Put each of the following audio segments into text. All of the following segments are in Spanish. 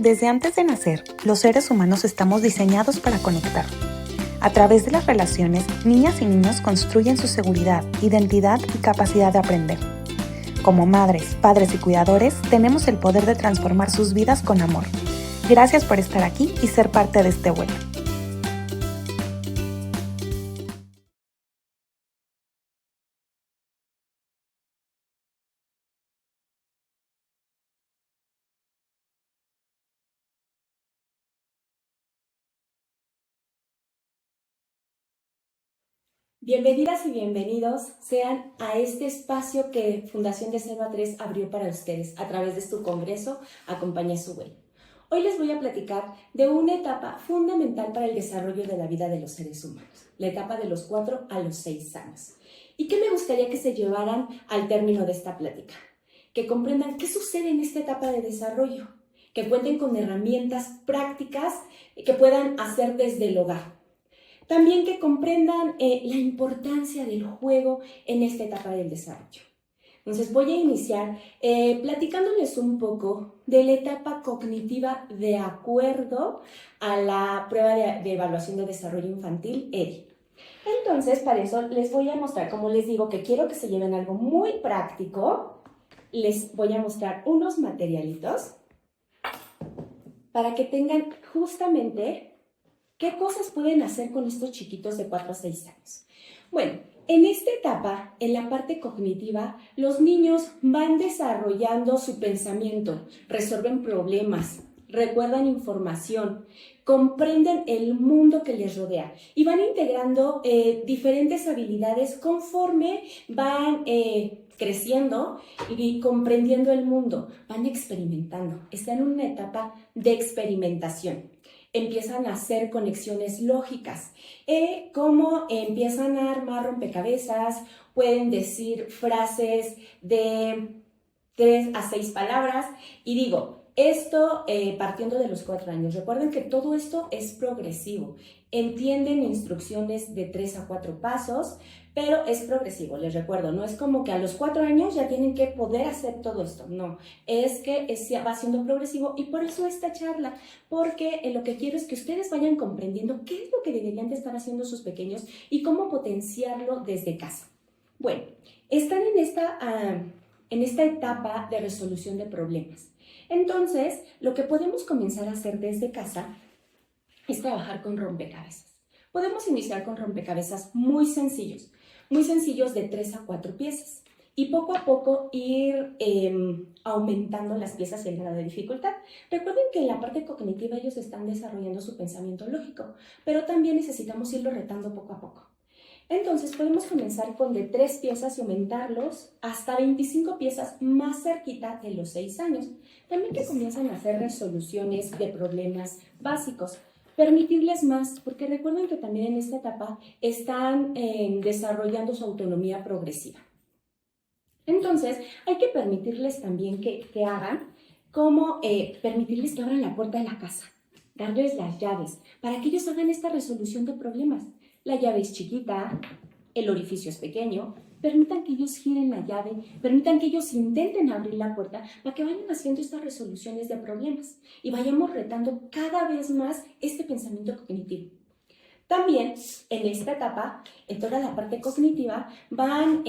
Desde antes de nacer, los seres humanos estamos diseñados para conectar. A través de las relaciones, niñas y niños construyen su seguridad, identidad y capacidad de aprender. Como madres, padres y cuidadores, tenemos el poder de transformar sus vidas con amor. Gracias por estar aquí y ser parte de este vuelo. Bienvenidas y bienvenidos sean a este espacio que Fundación de 0 a 3 abrió para ustedes a través de su congreso Acompaña su vuelo. Hoy les voy a platicar de una etapa fundamental para el desarrollo de la vida de los seres humanos, la etapa de los 4 a los 6 años. ¿Y qué me gustaría que se llevaran al término de esta plática? Que comprendan qué sucede en esta etapa de desarrollo, que cuenten con herramientas prácticas que puedan hacer desde el hogar. También que comprendan la importancia del juego en esta etapa del desarrollo. Entonces voy a iniciar platicándoles un poco de la etapa cognitiva de acuerdo a la prueba de evaluación de desarrollo infantil, EDI. Entonces, para eso les voy a mostrar, como les digo, que quiero que se lleven algo muy práctico. Les voy a mostrar unos materialitos para que tengan justamente ¿qué cosas pueden hacer con estos chiquitos de 4 a 6 años? Bueno, en esta etapa, en la parte cognitiva, los niños van desarrollando su pensamiento, resuelven problemas, recuerdan información, comprenden el mundo que les rodea y van integrando diferentes habilidades conforme van creciendo y comprendiendo el mundo, van experimentando, están en una etapa de experimentación. Empiezan a hacer conexiones lógicas, como empiezan a armar rompecabezas, pueden decir frases de 3 a 6 palabras, y digo, esto partiendo de los 4 años. Recuerden que todo esto es progresivo, entienden instrucciones de 3 a 4 pasos, pero es progresivo, les recuerdo, no es como que a los 4 años ya tienen que poder hacer todo esto, no, es que va siendo progresivo y por eso esta charla, porque lo que quiero es que ustedes vayan comprendiendo qué es lo que deberían de estar haciendo sus pequeños y cómo potenciarlo desde casa. Bueno, están en esta etapa de resolución de problemas. Entonces, lo que podemos comenzar a hacer desde casa es trabajar con rompecabezas. Podemos iniciar con rompecabezas muy sencillos de 3 a 4 piezas y poco a poco ir aumentando las piezas y el grado de dificultad. Recuerden que en la parte cognitiva ellos están desarrollando su pensamiento lógico, pero también necesitamos irlo retando poco a poco. Entonces podemos comenzar con de 3 piezas y aumentarlos hasta 25 piezas más cerquita de los 6 años. También que comienzan a hacer resoluciones de problemas básicos. Permitirles más, porque recuerden que también en esta etapa están desarrollando su autonomía progresiva. Entonces, hay que permitirles también que hagan, como permitirles que abran la puerta de la casa, darles las llaves, para que ellos hagan esta resolución de problemas. La llave es chiquita, el orificio es pequeño, permitan que ellos giren la llave, permitan que ellos intenten abrir la puerta para que vayan haciendo estas resoluciones de problemas y vayamos retando cada vez más este pensamiento cognitivo. También en esta etapa, en toda la parte cognitiva, van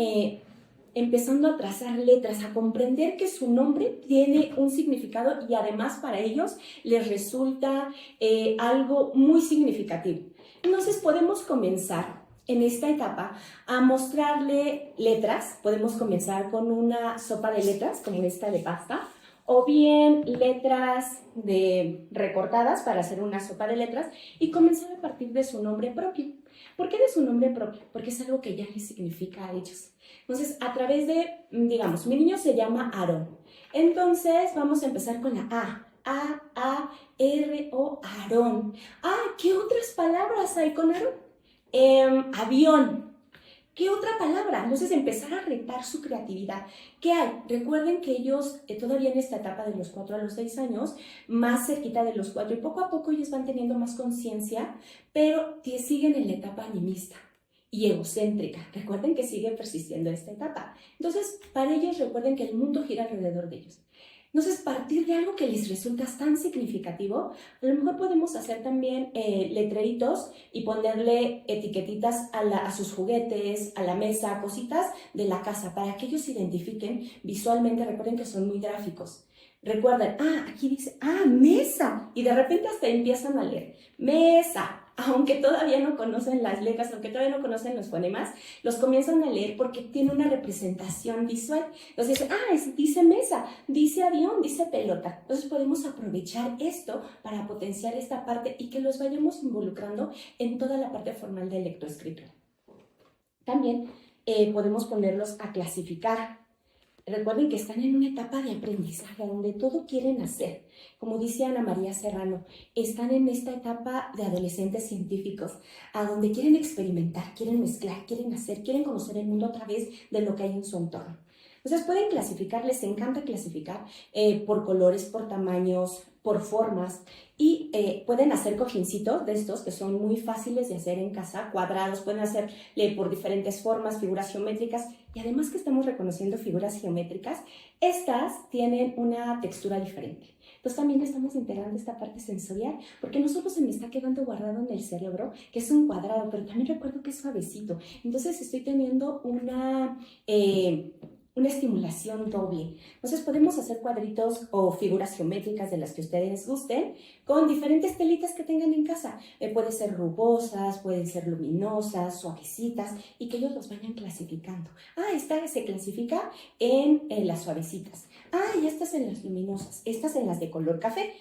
empezando a trazar letras, a comprender que su nombre tiene un significado y además para ellos les resulta algo muy significativo. Entonces podemos comenzar en esta etapa a mostrarle letras. Podemos comenzar con una sopa de letras como esta de pasta o bien letras recortadas para hacer una sopa de letras y comenzar a partir de su nombre propio. ¿Por qué de su nombre propio? Porque es algo que ya les significa a ellos. Entonces, a través de, digamos, mi niño se llama Aarón. Entonces, vamos a empezar con la A. A-A-R-O, Aarón. Ah, ¿qué otras palabras hay con Aarón? Avión. ¿Qué otra palabra? Entonces empezar a retar su creatividad. ¿Qué hay? Recuerden que ellos todavía en esta etapa de los 4 a los 6 años, más cerquita de los 4 y poco a poco ellos van teniendo más conciencia, pero siguen en la etapa animista y egocéntrica. Recuerden que sigue persistiendo esta etapa. Entonces, para ellos recuerden que el mundo gira alrededor de ellos. Entonces, partir de algo que les resulta tan significativo, a lo mejor podemos hacer también letreritos y ponerle etiquetitas a sus juguetes, a la mesa, cositas de la casa, para que ellos se identifiquen visualmente. Recuerden que son muy gráficos. Recuerden, aquí dice, mesa, y de repente hasta empiezan a leer, mesa. Aunque todavía no conocen las letras, aunque todavía no conocen los fonemas, los comienzan a leer porque tiene una representación visual. Entonces dicen, dice mesa, dice avión, dice pelota. Entonces podemos aprovechar esto para potenciar esta parte y que los vayamos involucrando en toda la parte formal de lectoescritura. También podemos ponerlos a clasificar. Recuerden que están en una etapa de aprendizaje donde todo quieren hacer. Como dice Ana María Serrano, están en esta etapa de adolescentes científicos, a donde quieren experimentar, quieren mezclar, quieren hacer, quieren conocer el mundo a través de lo que hay en su entorno. Entonces pueden clasificar, les encanta clasificar por colores, por tamaños, por formas, y pueden hacer cojincitos de estos que son muy fáciles de hacer en casa, cuadrados, pueden hacerle por diferentes formas, figuras geométricas, y además que estamos reconociendo figuras geométricas, estas tienen una textura diferente. Entonces también estamos integrando esta parte sensorial, porque no solo se me está quedando guardado en el cerebro, que es un cuadrado, pero también recuerdo que es suavecito. Entonces estoy teniendo una estimulación doble. Entonces podemos hacer cuadritos o figuras geométricas de las que ustedes gusten con diferentes telitas que tengan en casa. Pueden ser rugosas, pueden ser luminosas, suavecitas, y que ellos los vayan clasificando. Esta se clasifica en las suavecitas. Y estas en las luminosas, estas en las de color café.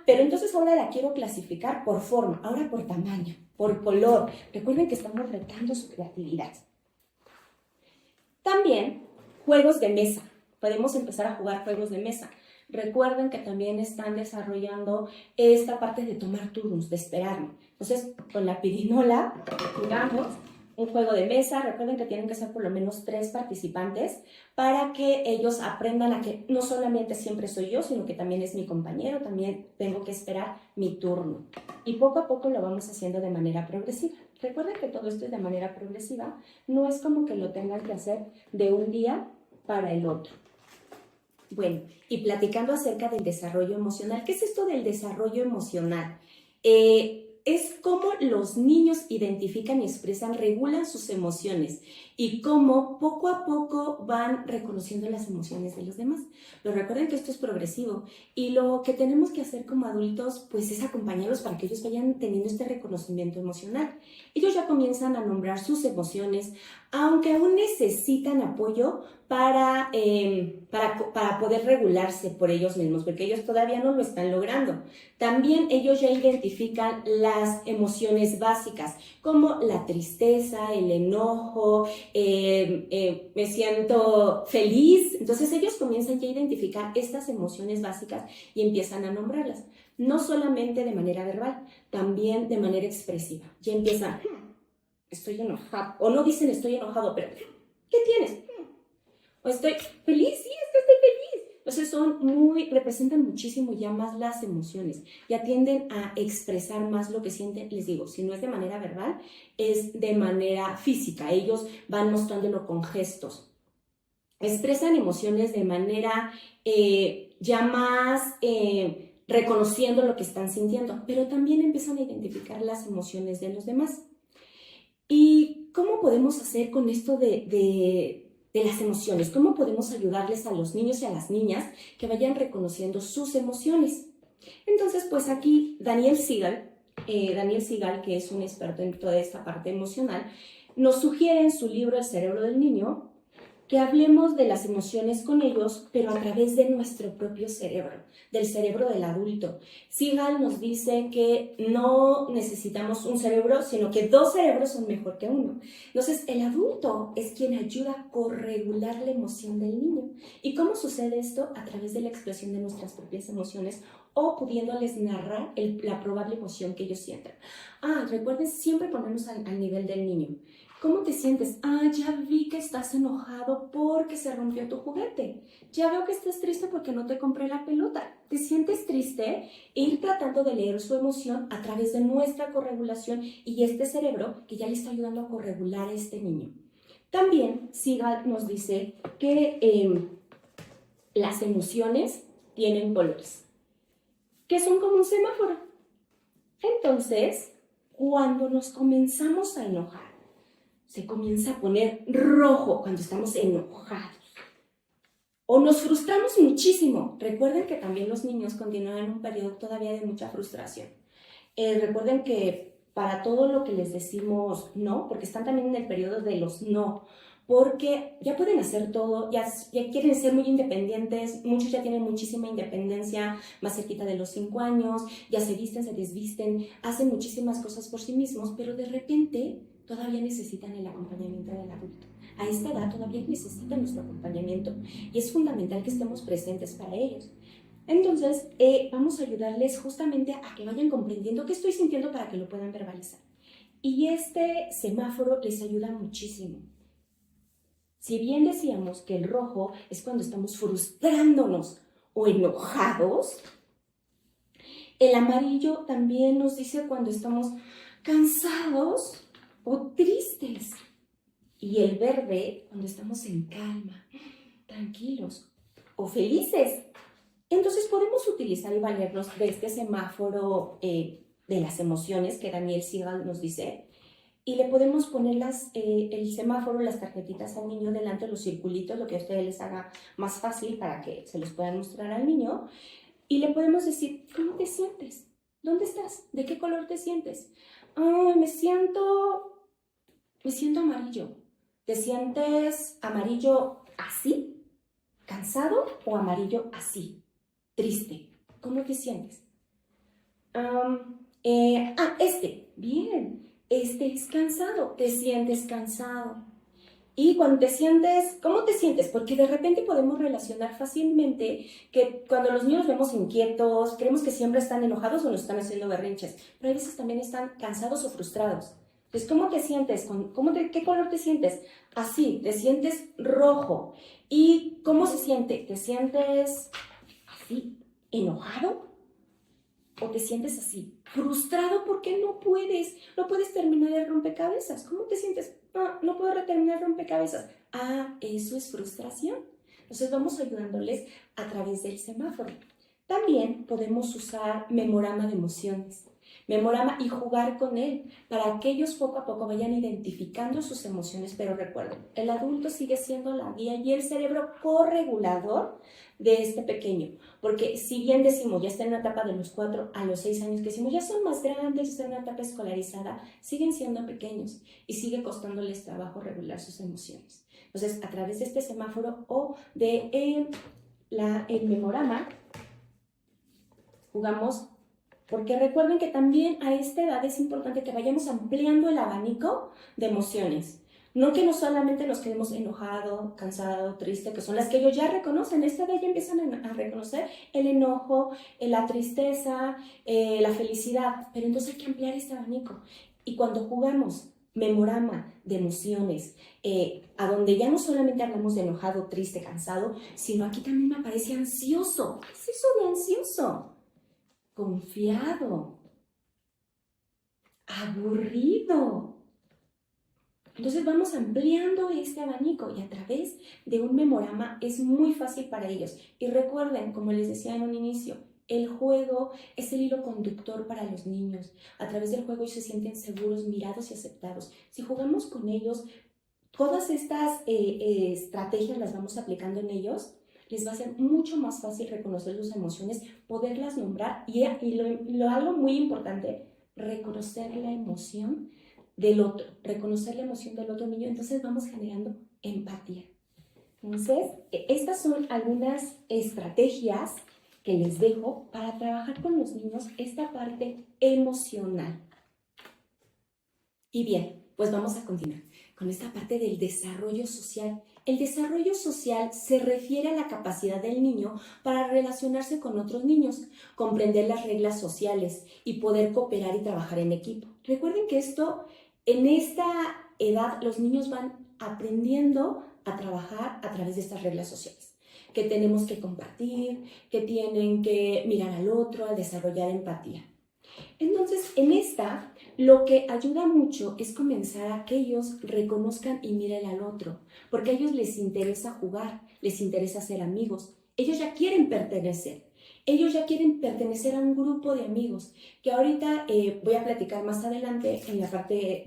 Pero entonces ahora la quiero clasificar por forma, ahora por tamaño, por color. Recuerden que estamos retando su creatividad. También juegos de mesa. Podemos empezar a jugar juegos de mesa. Recuerden que también están desarrollando esta parte de tomar turnos, de esperarme. Entonces, con la pirinola jugamos un juego de mesa. Recuerden que tienen que ser por lo menos 3 participantes para que ellos aprendan a que no solamente siempre soy yo, sino que también es mi compañero, también tengo que esperar mi turno. Y poco a poco lo vamos haciendo de manera progresiva. Recuerden que todo esto es de manera progresiva, no es como que lo tengan que hacer de un día para el otro. Bueno, y platicando acerca del desarrollo emocional, ¿qué es esto del desarrollo emocional? Es cómo los niños identifican y expresan, regulan sus emociones y cómo poco a poco van reconociendo las emociones de los demás. Pero recuerden que esto es progresivo y lo que tenemos que hacer como adultos pues es acompañarlos para que ellos vayan teniendo este reconocimiento emocional. Ellos ya comienzan a nombrar sus emociones, aunque aún necesitan apoyo para poder regularse por ellos mismos, porque ellos todavía no lo están logrando. También ellos ya identifican las emociones básicas, como la tristeza, el enojo, me siento feliz. Entonces ellos comienzan ya a identificar estas emociones básicas y empiezan a nombrarlas. No solamente de manera verbal, también de manera expresiva. Ya empiezan, estoy enojado, o no dicen estoy enojado, pero ¿qué tienes? O estoy feliz, sí, es que estoy feliz. Entonces representan muchísimo ya más las emociones, ya tienden a expresar más lo que sienten. Les digo, si no es de manera verbal, es de manera física. Ellos van mostrándolo con gestos. Expresan emociones de manera ya más reconociendo lo que están sintiendo, pero también empiezan a identificar las emociones de los demás. ¿Y cómo podemos hacer con esto de las emociones? ¿Cómo podemos ayudarles a los niños y a las niñas que vayan reconociendo sus emociones? Entonces, pues aquí Daniel Siegel, que es un experto en toda esta parte emocional, nos sugiere en su libro El cerebro del niño que hablemos de las emociones con ellos, pero a través de nuestro propio cerebro, del cerebro del adulto. Siegel nos dice que no necesitamos un cerebro, sino que 2 cerebros son mejor que uno. Entonces, el adulto es quien ayuda a corregular la emoción del niño. ¿Y cómo sucede esto? A través de la expresión de nuestras propias emociones o pudiéndoles narrar la probable emoción que ellos sientan. Recuerden siempre ponernos al nivel del niño. ¿Cómo te sientes? Ya vi que estás enojado porque se rompió tu juguete. Ya veo que estás triste porque no te compré la pelota. ¿Te sientes triste? Ir tratando de leer su emoción a través de nuestra corregulación y este cerebro que ya le está ayudando a corregular a este niño. También Siegel nos dice que las emociones tienen colores, que son como un semáforo. Entonces, cuando nos comenzamos a enojar, se comienza a poner rojo cuando estamos enojados. O nos frustramos muchísimo. Recuerden que también los niños continúan en un periodo todavía de mucha frustración. Recuerden que para todo lo que les decimos no, porque están también en el periodo de los no, porque ya pueden hacer todo, ya quieren ser muy independientes, muchos ya tienen muchísima independencia, más cerquita de los 5 años, ya se visten, se desvisten, hacen muchísimas cosas por sí mismos, pero de repente todavía necesitan el acompañamiento del adulto. A esta edad todavía necesitan nuestro acompañamiento y es fundamental que estemos presentes para ellos. Entonces, vamos a ayudarles justamente a que vayan comprendiendo qué estoy sintiendo para que lo puedan verbalizar. Y este semáforo les ayuda muchísimo. Si bien decíamos que el rojo es cuando estamos frustrándonos o enojados, el amarillo también nos dice cuando estamos cansados o tristes. Y el verde cuando estamos en calma, tranquilos o felices. Entonces podemos utilizar y valernos de este semáforo de las emociones que Daniel Siegel nos dice, y le podemos poner el semáforo, las tarjetitas al niño delante, los circulitos, lo que a ustedes les haga más fácil para que se los puedan mostrar al niño, y le podemos decir, ¿cómo te sientes? ¿Dónde estás? ¿De qué color te sientes? Me siento amarillo. ¿Te sientes amarillo así? ¿Cansado o amarillo así? Triste. ¿Cómo te sientes? Bien. Este es cansado. ¿Te sientes cansado? Y cuando te sientes, ¿cómo te sientes? Porque de repente podemos relacionar fácilmente que cuando los niños vemos inquietos, creemos que siempre están enojados o nos están haciendo berrinches, pero a veces también están cansados o frustrados. Entonces, ¿cómo te sientes? ¿Qué color te sientes? Así, te sientes rojo. ¿Y cómo se siente? ¿Te sientes así, enojado? ¿O te sientes así, frustrado porque no puedes terminar el rompecabezas? ¿Cómo te sientes? No puedo terminar el rompecabezas. Eso es frustración. Entonces vamos ayudándoles a través del semáforo. También podemos usar memorama de emociones. Memorama y jugar con él para que ellos poco a poco vayan identificando sus emociones, pero recuerden, el adulto sigue siendo la guía y el cerebro corregulador de este pequeño, porque si bien decimos ya está en una etapa de los 4 a los 6 años, que decimos ya son más grandes, ya están en una etapa escolarizada, siguen siendo pequeños y sigue costándoles trabajo regular sus emociones. Entonces, a través de este semáforo o de el memorama, jugamos. Porque recuerden que también a esta edad es importante que vayamos ampliando el abanico de emociones. No que no solamente nos quedemos enojado, cansado, triste, que son las que ellos ya reconocen. A esta edad ya empiezan a reconocer el enojo, la tristeza, la felicidad. Pero entonces hay que ampliar este abanico. Y cuando jugamos memorama de emociones, a donde ya no solamente hablamos de enojado, triste, cansado, sino aquí también me aparece ansioso. ¿Qué es eso de ansioso? Confiado, aburrido. Entonces vamos ampliando este abanico y a través de un memorama es muy fácil para ellos. Y recuerden, como les decía en un inicio, el juego es el hilo conductor para los niños. A través del juego ellos se sienten seguros, mirados y aceptados. Si jugamos con ellos, todas estas estrategias las vamos aplicando en ellos. Les va a ser mucho más fácil reconocer sus emociones, poderlas nombrar y algo muy importante, reconocer la emoción del otro, reconocer la emoción del otro niño. Entonces vamos generando empatía. Entonces, estas son algunas estrategias que les dejo para trabajar con los niños esta parte emocional. Y bien, pues vamos a continuar con esta parte del desarrollo social. El desarrollo social se refiere a la capacidad del niño para relacionarse con otros niños, comprender las reglas sociales y poder cooperar y trabajar en equipo. Recuerden que en esta edad los niños van aprendiendo a trabajar a través de estas reglas sociales, que tenemos que compartir, que tienen que mirar al otro, a desarrollar empatía. Entonces, lo que ayuda mucho es comenzar a que ellos reconozcan y miren al otro, porque a ellos les interesa jugar, les interesa ser amigos Ellos ya quieren pertenecer. Ellos ya quieren pertenecer a un grupo de amigos, que ahorita voy a platicar más adelante en la parte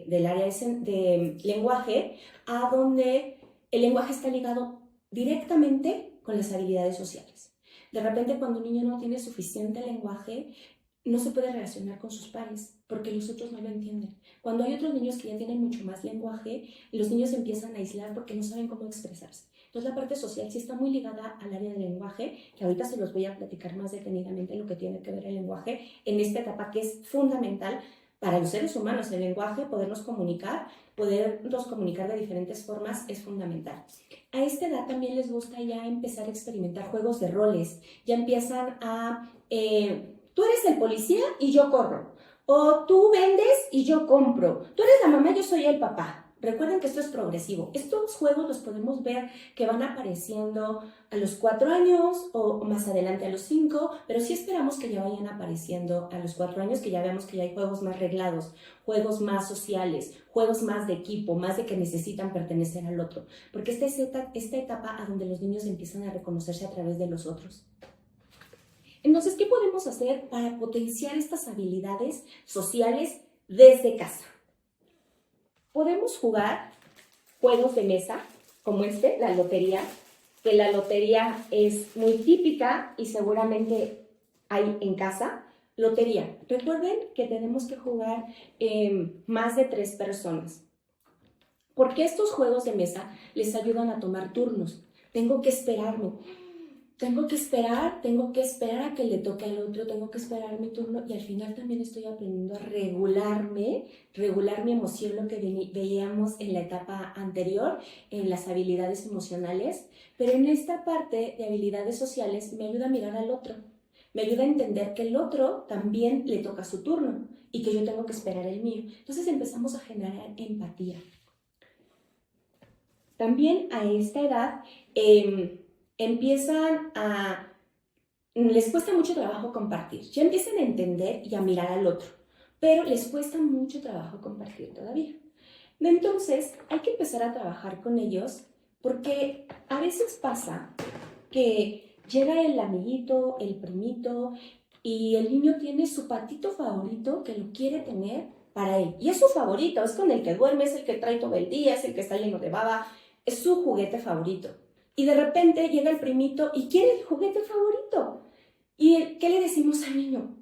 del área de lenguaje, a donde el lenguaje está ligado directamente con las habilidades sociales. De repente, cuando un niño no tiene suficiente lenguaje, no se puede relacionar con sus pares porque los otros no lo entienden. Cuando hay otros niños que ya tienen mucho más lenguaje, los niños se empiezan a aislar porque no saben cómo expresarse. Entonces la parte social sí está muy ligada al área del lenguaje, que ahorita se los voy a platicar más detenidamente lo que tiene que ver el lenguaje en esta etapa que es fundamental para los seres humanos. El lenguaje, podernos comunicar de diferentes formas es fundamental. A esta edad también les gusta ya empezar a experimentar juegos de roles, ya empiezan a... tú eres el policía y yo corro. O tú vendes y yo compro. Tú eres la mamá, yo soy el papá. Recuerden que esto es progresivo. Estos juegos los podemos ver que van apareciendo a los 4 años o más adelante a los 5, pero sí esperamos que ya vayan apareciendo a los 4 años, que ya veamos que ya hay juegos más reglados, juegos más sociales, juegos más de equipo, más de que necesitan pertenecer al otro. Porque esta es esta etapa a donde los niños empiezan a reconocerse a través de los otros. Entonces, ¿qué podemos hacer para potenciar estas habilidades sociales desde casa? Podemos jugar juegos de mesa, como la lotería, que la lotería es muy típica y seguramente hay en casa. Lotería. Recuerden que tenemos que jugar más de 3 personas, porque estos juegos de mesa les ayudan a tomar turnos. Tengo que esperarme. Tengo que esperar a que le toque al otro, tengo que esperar mi turno y al final también estoy aprendiendo a regular mi emoción, lo que veíamos en la etapa anterior, en las habilidades emocionales, pero en esta parte de habilidades sociales me ayuda a mirar al otro, me ayuda a entender que el otro también le toca su turno y que yo tengo que esperar el mío. Entonces empezamos a generar empatía. También a esta edad, les cuesta mucho trabajo compartir. Ya empiezan a entender y a mirar al otro, pero les cuesta mucho trabajo compartir todavía. Entonces, hay que empezar a trabajar con ellos porque a veces pasa que llega el amiguito, el primito, y el niño tiene su patito favorito que lo quiere tener para él. Y es su favorito, es con el que duerme, es el que trae todo el día, es el que está lleno de baba, es su juguete favorito. Y de repente llega el primito y quiere el juguete favorito. ¿Y qué le decimos al niño?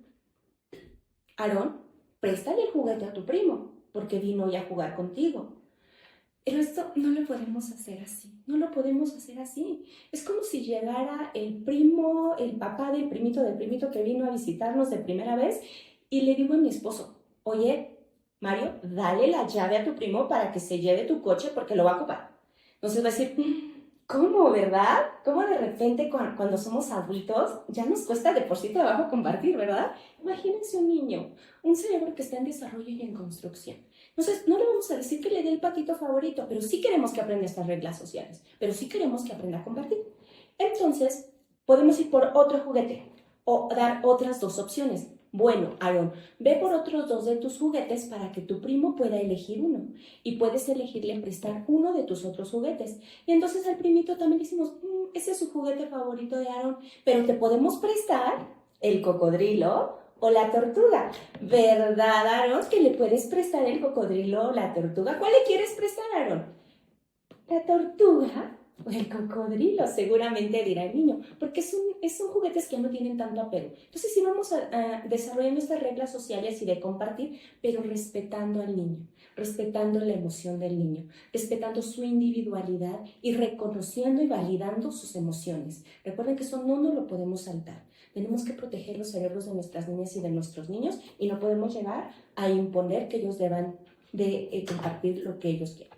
Aarón, préstale el juguete a tu primo, porque vino hoy a jugar contigo. Pero esto no lo podemos hacer así, no lo podemos hacer así. Es como si llegara el primo, el papá del primito que vino a visitarnos de primera vez y le digo a mi esposo, oye, Mario, dale la llave a tu primo para que se lleve tu coche porque lo va a ocupar. Entonces va a decir, ¿cómo, verdad? ¿Cómo de repente cuando somos adultos ya nos cuesta de por sí trabajo compartir, verdad? Imagínense un niño, un cerebro que está en desarrollo y en construcción. Entonces, no le vamos a decir que le dé el patito favorito, pero sí queremos que aprenda estas reglas sociales, pero sí queremos que aprenda a compartir. Entonces, podemos ir por otro juguete o dar otras 2 opciones. Bueno, Aarón, ve por otros 2 de tus juguetes para que tu primo pueda elegir uno y puedes elegirle prestar uno de tus otros juguetes. Y entonces al primito también le decimos, ese es su juguete favorito de Aarón, pero te podemos prestar el cocodrilo o la tortuga. ¿Verdad, Aarón, que le puedes prestar el cocodrilo o la tortuga? ¿Cuál le quieres prestar, Aarón? ¿La tortuga o el cocodrilo? Seguramente dirá el niño, porque son juguetes que ya no tienen tanto apego. Entonces sí vamos a desarrollando estas reglas sociales y de compartir, pero respetando al niño, respetando la emoción del niño, respetando su individualidad y reconociendo y validando sus emociones. Recuerden que eso no nos lo podemos saltar. Tenemos que proteger los cerebros de nuestras niñas y de nuestros niños y no podemos llegar a imponer que ellos deban de compartir lo que ellos quieran.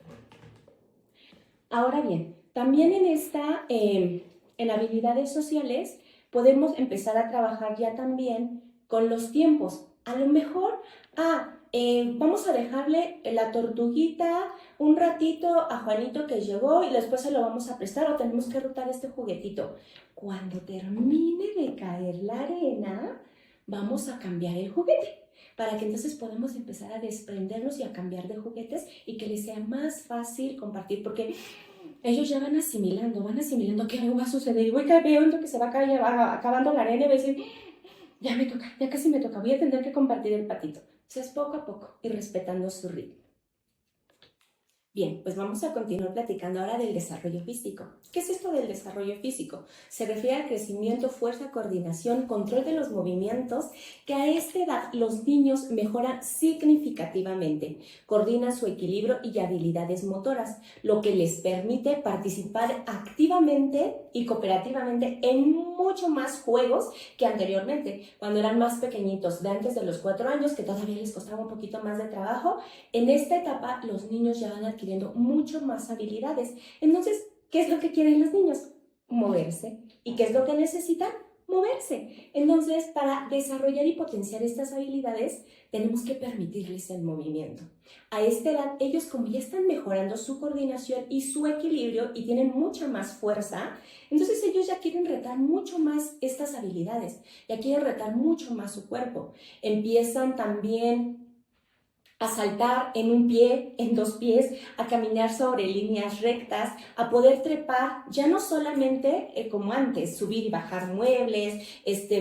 Ahora bien, también en habilidades sociales podemos empezar a trabajar ya también con los tiempos. A lo mejor, vamos a dejarle la tortuguita un ratito a Juanito que llegó y después se lo vamos a prestar o tenemos que rotar este juguetito. Cuando termine de caer la arena, vamos a cambiar el juguete para que entonces podamos empezar a desprendernos y a cambiar de juguetes y que les sea más fácil compartir, porque ellos ya van asimilando que algo va a suceder y voy viendo que se va acabando la arena y voy a decir, ya me toca, ya casi me toca, voy a tener que compartir el patito. O sea, es poco a poco y respetando su ritmo. Bien, pues vamos a continuar platicando ahora del desarrollo físico. ¿Qué es esto del desarrollo físico? Se refiere al crecimiento, fuerza, coordinación, control de los movimientos, que a esta edad los niños mejoran significativamente, coordinan su equilibrio y habilidades motoras, lo que les permite participar activamente y cooperativamente en mucho más juegos que anteriormente, cuando eran más pequeñitos, de antes de los 4 años, que todavía les costaba un poquito más de trabajo. En esta etapa los niños ya van adquiriendo mucho más habilidades. Entonces, ¿qué es lo que quieren los niños? Moverse. ¿Y qué es lo que necesitan? Moverse. Entonces, para desarrollar y potenciar estas habilidades, tenemos que permitirles el movimiento. A esta edad, ellos como ya están mejorando su coordinación y su equilibrio y tienen mucha más fuerza, entonces ellos ya quieren retar mucho más estas habilidades, ya quieren retar mucho más su cuerpo. Empiezan también a saltar en un pie, en 2 pies, a caminar sobre líneas rectas, a poder trepar, ya no solamente como antes, subir y bajar muebles,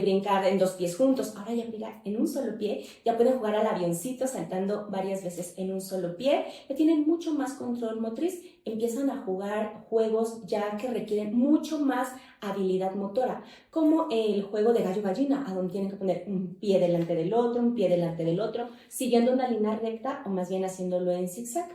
brincar en 2 pies juntos, ahora ya mira, en un solo pie, ya pueden jugar al avioncito saltando varias veces en un solo pie, ya tienen mucho más control motriz, empiezan a jugar juegos ya que requieren mucho más habilidad motora, como el juego de gallo-gallina, a donde tienen que poner un pie delante del otro, un pie delante del otro, siguiendo una línea recta o más bien haciéndolo en zigzag.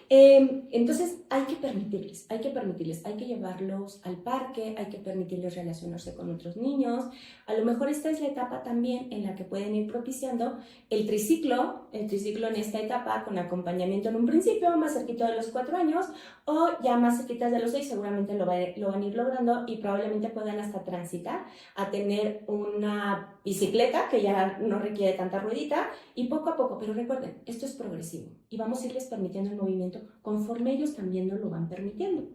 Entonces hay que permitirles, hay que llevarlos al parque, hay que permitirles relacionarse con otros niños. A lo mejor esta es la etapa también en la que pueden ir propiciando el triciclo en esta etapa con acompañamiento en un principio más cerquita de los 4 años o ya más cerquitas de los 6, seguramente lo van a ir logrando y probablemente puedan hasta transitar a tener una bicicleta que ya no requiere tanta ruedita y poco a poco, pero recuerden, esto es progresivo y vamos a irles permitiendo el movimiento conforme ellos también nos lo van permitiendo.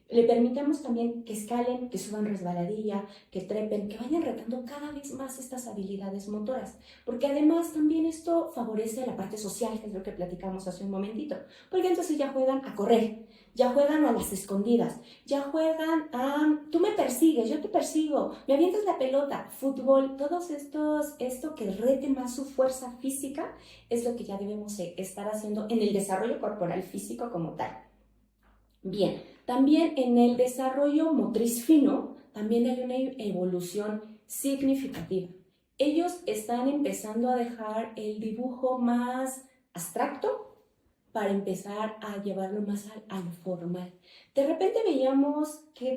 Le permitamos también que escalen, que suban resbaladilla, que trepen, que vayan retando cada vez más estas habilidades motoras, porque además también esto favorece la parte social, que es lo que platicamos hace un momentito, porque entonces ya juegan a correr, ya juegan a las escondidas, ya juegan a tú me persigues, yo te persigo, me avientas la pelota, fútbol, esto que rete más su fuerza física es lo que ya debemos estar haciendo en el desarrollo corporal físico como tal. Bien, también en el desarrollo motriz fino, también hay una evolución significativa. Ellos están empezando a dejar el dibujo más abstracto para empezar a llevarlo más al formal. De repente veíamos que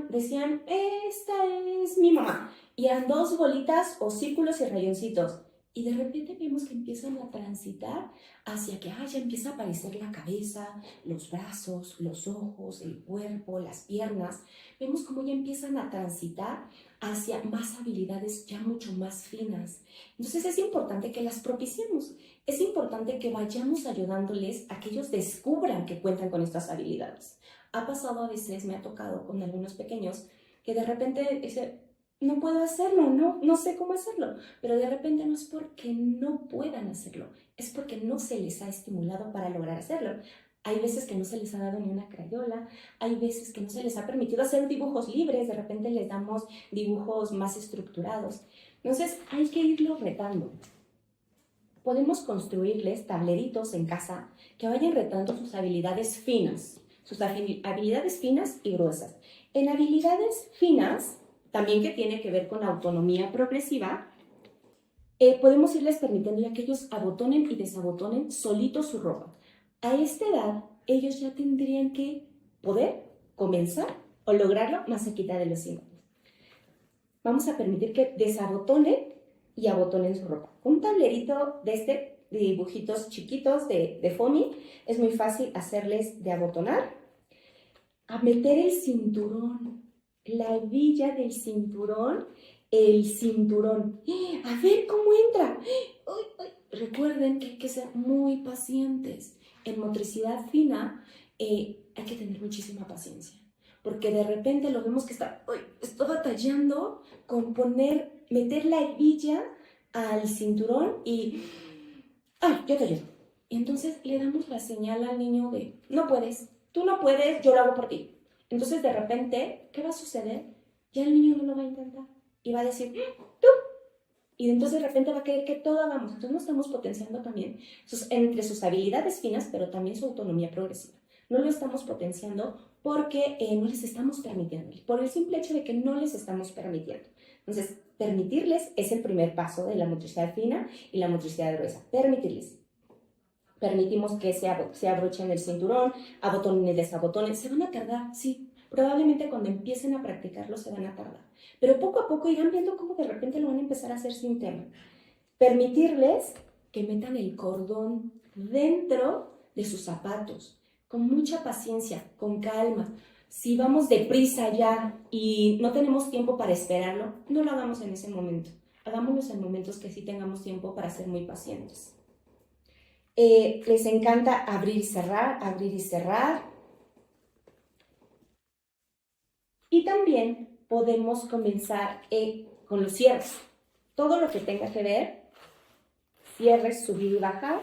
decían, esta es mi mamá, y eran 2 bolitas o círculos y rayoncitos. Y de repente vemos que empiezan a transitar hacia que ya empieza a aparecer la cabeza, los brazos, los ojos, el cuerpo, las piernas. Vemos cómo ya empiezan a transitar hacia más habilidades ya mucho más finas. Entonces es importante que las propiciemos. Es importante que vayamos ayudándoles a que ellos descubran que cuentan con estas habilidades. Ha pasado a veces, me ha tocado con algunos pequeños, que de repente dicen, no puedo hacerlo, no sé cómo hacerlo, pero de repente no es porque no puedan hacerlo, es porque no se les ha estimulado para lograr hacerlo. Hay veces que no se les ha dado ni una crayola, hay veces que no se les ha permitido hacer dibujos libres, de repente les damos dibujos más estructurados. Entonces hay que irlo retando. Podemos construirles tableritos en casa que vayan retando sus habilidades finas y gruesas. En habilidades finas, también que tiene que ver con autonomía progresiva, podemos irles permitiendo ya que ellos abotonen y desabotonen solitos su ropa. A esta edad, ellos ya tendrían que poder comenzar o lograrlo más cerquita de los 5 años. Vamos a permitir que desabotonen y abotonen su ropa. Un tablerito de dibujitos chiquitos de foamy, es muy fácil hacerles de abotonar. A meter el cinturón, la hebilla del cinturón, el cinturón. A ver cómo entra. Recuerden que hay que ser muy pacientes. En motricidad fina hay que tener muchísima paciencia, porque de repente lo vemos que está batallando con meter la hebilla al cinturón y yo te ayudo. Y entonces le damos la señal al niño de no puedes, tú no puedes, yo lo hago por ti. Entonces, de repente, ¿qué va a suceder? Ya el niño no lo va a intentar y va a decir, tú. Y entonces de repente va a querer que todo hagamos. Entonces no estamos potenciando también entre sus habilidades finas, pero también su autonomía progresiva. No lo estamos potenciando porque no les estamos permitiendo, por el simple hecho de que no les estamos permitiendo. Entonces, permitirles es el primer paso de la motricidad fina y la motricidad gruesa. Permitirles. Permitimos que se abrochen el cinturón, abotonen y desabotonen. Se van a tardar, sí. Probablemente cuando empiecen a practicarlo se van a tardar. Pero poco a poco irán viendo cómo de repente lo van a empezar a hacer sin tema. Permitirles que metan el cordón dentro de sus zapatos, con mucha paciencia, con calma. Si vamos deprisa ya y no tenemos tiempo para esperarlo, no lo hagamos en ese momento. Hagámoslo en momentos que sí tengamos tiempo para ser muy pacientes. Les encanta abrir y cerrar, abrir y cerrar. Y también podemos comenzar con los cierres. Todo lo que tenga que ver, cierres, subir y bajar.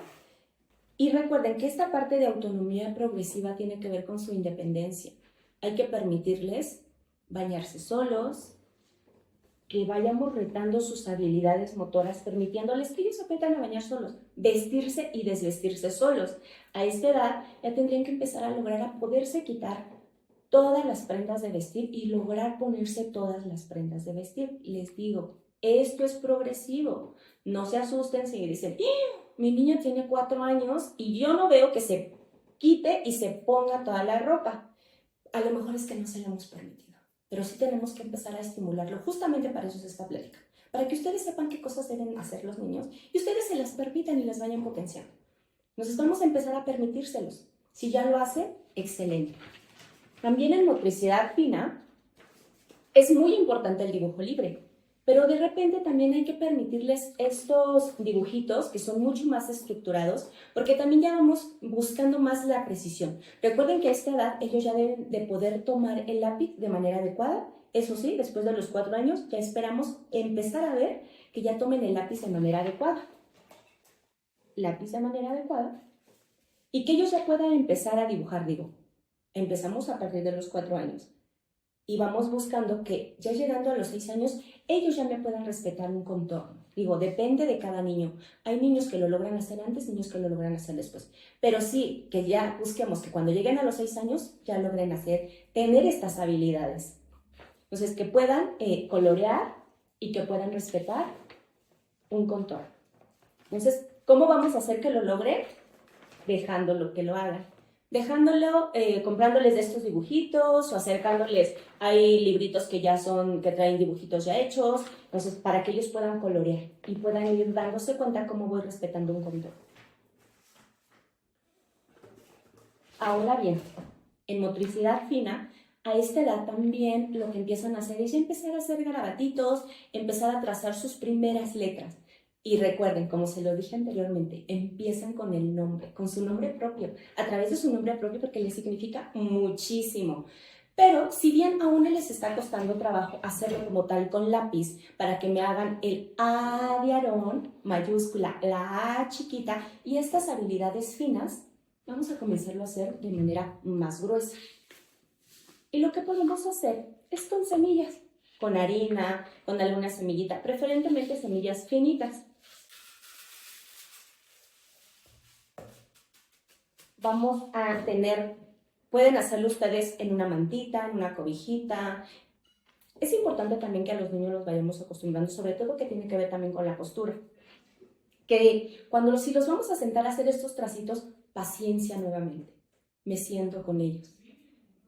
Y recuerden que esta parte de autonomía progresiva tiene que ver con su independencia. Hay que permitirles bañarse solos, que vayamos retando sus habilidades motoras, permitiéndoles que ellos aprendan a bañar solos, vestirse y desvestirse solos. A esta edad ya tendrían que empezar a lograr a poderse quitar todas las prendas de vestir y lograr ponerse todas las prendas de vestir. Les digo, esto es progresivo. No se asusten si dicen, mi niño tiene 4 años y yo no veo que se quite y se ponga toda la ropa. A lo mejor es que no se lo hemos permitido. Pero sí tenemos que empezar a estimularlo. Justamente para eso es esta plática. Para que ustedes sepan qué cosas deben hacer los niños y ustedes se las permitan y las vayan potenciando. Nos vamos a empezar a permitírselos. Si ya lo hace, excelente. También en motricidad fina es muy importante el dibujo libre. Pero de repente también hay que permitirles estos dibujitos que son mucho más estructurados, porque también ya vamos buscando más la precisión. Recuerden que a esta edad ellos ya deben de poder tomar el lápiz de manera adecuada. Eso sí, después de los 4 años ya esperamos empezar a ver que ya tomen el lápiz de manera adecuada. Lápiz de manera adecuada. Y que ellos ya puedan empezar a dibujar, empezamos a partir de los 4 años. Y vamos buscando que ya llegando a los 6 años, ellos ya me puedan respetar un contorno. Depende de cada niño. Hay niños que lo logran hacer antes, niños que lo logran hacer después. Pero sí, que ya busquemos que cuando lleguen a los 6 años, ya logren tener estas habilidades. Entonces, que puedan colorear y que puedan respetar un contorno. Entonces, ¿cómo vamos a hacer que lo logren? Dejándolo que lo hagan. Comprándoles de estos dibujitos o acercándoles, hay libritos que traen dibujitos ya hechos, entonces para que ellos puedan colorear y puedan ir dándose cuenta cómo voy respetando un contorno. Ahora bien, en motricidad fina, a esta edad también lo que empiezan a hacer es empezar a hacer garabatitos, empezar a trazar sus primeras letras. Y recuerden, como se lo dije anteriormente, empiezan con el nombre, con su nombre propio, a través de su nombre propio porque les significa muchísimo. Pero si bien aún les está costando trabajo hacerlo como tal con lápiz, para que me hagan el A de Aarón, mayúscula, la A chiquita, y estas habilidades finas, vamos a comenzarlo a hacer de manera más gruesa. Y lo que podemos hacer es con semillas, con harina, con alguna semillita, preferentemente semillas finitas. Vamos a pueden hacerlo ustedes en una mantita, en una cobijita. Es importante también que a los niños los vayamos acostumbrando, sobre todo que tiene que ver también con la postura. Que si los vamos a sentar a hacer estos tracitos, paciencia nuevamente. Me siento con ellos.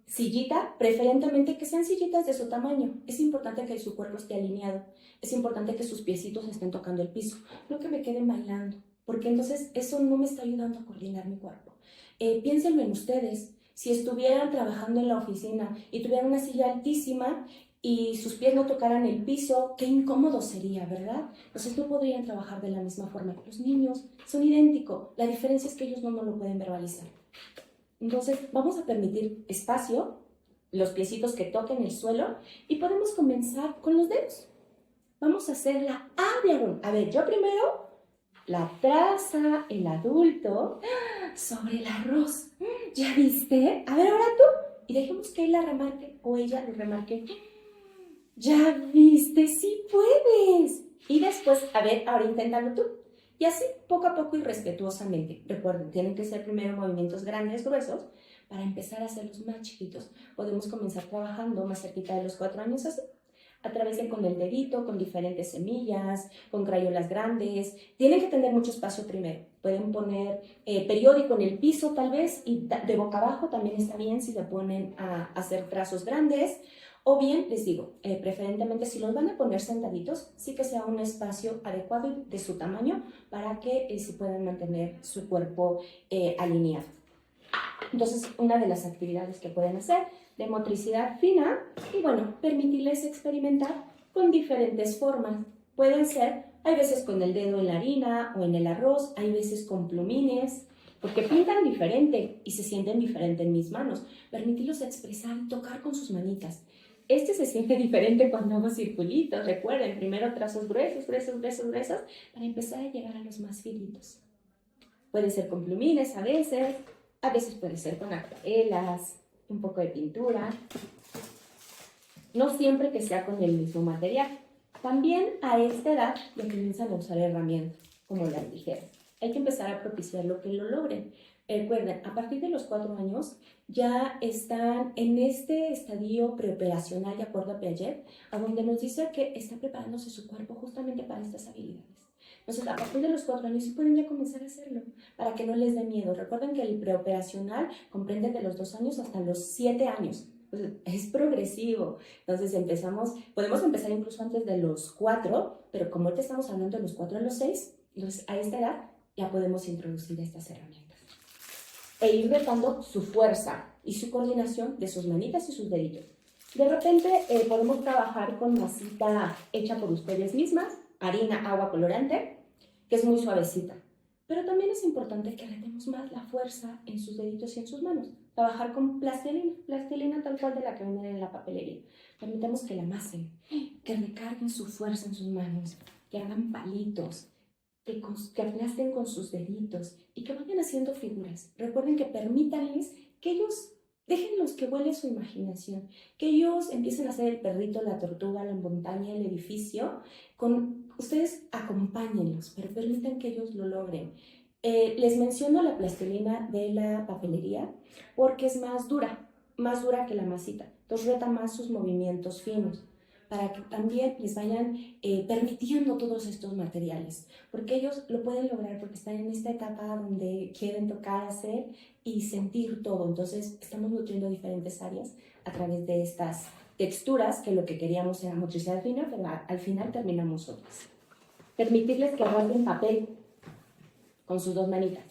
Sillita, preferentemente que sean sillitas de su tamaño. Es importante que su cuerpo esté alineado. Es importante que sus piecitos estén tocando el piso. No que me queden bailando, porque entonces eso no me está ayudando a coordinar mi cuerpo. Piénsenlo en ustedes. Si estuvieran trabajando en la oficina y tuvieran una silla altísima y sus pies no tocaran el piso, qué incómodo sería, ¿verdad? Entonces no podrían trabajar de la misma forma. Los niños son idénticos. La diferencia es que ellos no lo pueden verbalizar. Entonces vamos a permitir espacio, los piecitos que toquen el suelo y podemos comenzar con los dedos. Vamos a hacer la A de Aarón. A ver, yo primero, la traza, el adulto, sobre el arroz. ¿Ya viste? A ver, ahora tú. Y dejemos que él la remarque o ella lo remarque. ¿Ya viste? Sí puedes. Y después, a ver, ahora inténtalo tú. Y así, poco a poco y respetuosamente. Recuerden, tienen que ser primero movimientos grandes, gruesos, para empezar a hacerlos más chiquitos. Podemos comenzar trabajando más cerquita de los 4 años así, a través de con el dedito, con diferentes semillas, con crayolas grandes. Tienen que tener mucho espacio primero. Pueden poner periódico en el piso tal vez, y de boca abajo también está bien si se ponen a hacer trazos grandes. O bien, les digo, preferentemente si los van a poner sentaditos, sí que sea un espacio adecuado de su tamaño para que se puedan mantener su cuerpo alineado. Entonces, una de las actividades que pueden hacer de motricidad fina y bueno, permitirles experimentar con diferentes formas. Pueden ser, hay veces con el dedo en la harina o en el arroz, hay veces con plumines, porque pintan diferente y se sienten diferente en mis manos. Permitirlos expresar, tocar con sus manitas. Este se siente diferente cuando hago circulitos. Recuerden, primero trazos gruesos, gruesos, gruesos, gruesos, para empezar a llegar a los más finitos. Puede ser con plumines a veces puede ser con acuarelas, un poco de pintura. No siempre que sea con el mismo material. También a esta edad ya comienzan a usar herramientas, como las tijeras. Hay que empezar a propiciar lo que lo logren. Recuerden, a partir de los 4 años ya están en este estadio preoperacional de acuerdo a Piaget, a donde nos dice que está preparándose su cuerpo justamente para estas habilidades. Entonces, a partir de los 4 años sí pueden ya comenzar a hacerlo, para que no les dé miedo. Recuerden que el preoperacional comprende de los 2 años hasta los 7 años. Entonces, es progresivo. Entonces, podemos empezar incluso antes de los 4, pero como ahorita estamos hablando de los 4 a los 6, entonces a esta edad ya podemos introducir estas herramientas. E ir retando su fuerza y su coordinación de sus manitas y sus deditos. De repente podemos trabajar con masita hecha por ustedes mismas, harina, agua, colorante, que es muy suavecita. Pero también es importante que retemos más la fuerza en sus deditos y en sus manos. Trabajar con plastilina tal cual de la que venden en la papelería. Permitamos que la amasen, que recarguen su fuerza en sus manos, que hagan palitos, que aplasten con sus deditos y que vayan haciendo figuras. Recuerden que permítanles que ellos, déjenlos que vuele su imaginación, que ellos empiecen a hacer el perrito, la tortuga, la montaña, el edificio. Ustedes acompáñenlos, pero permitan que ellos lo logren. Les menciono la plastilina de la papelería porque es más dura que la masita. Entonces reta más sus movimientos finos, para que también les vayan permitiendo todos estos materiales, porque ellos lo pueden lograr porque están en esta etapa donde quieren tocar, hacer y sentir todo. Entonces estamos nutriendo diferentes áreas a través de estas texturas, que lo que queríamos era motricidad fina, pero al final terminamos otras. Permitirles que rasguen papel con sus 2 manitas.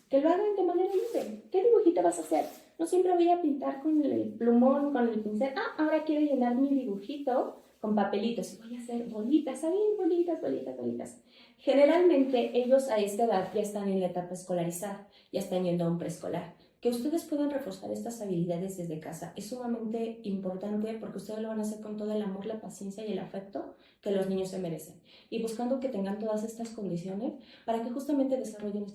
Que lo hagan de manera libre. ¿Qué dibujito vas a hacer? No siempre voy a pintar con el plumón, con el pincel. Ahora quiero llenar mi dibujito con papelitos y voy a hacer bolitas, ¿saben? Bolitas, bolitas, bolitas. Generalmente ellos a esta edad ya están en la etapa escolarizada, ya están yendo a un preescolar. Que ustedes puedan reforzar estas habilidades desde casa es sumamente importante, porque ustedes lo van a hacer con todo el amor, la paciencia y el afecto que los niños se merecen. Y buscando que tengan todas estas condiciones para que justamente desarrollen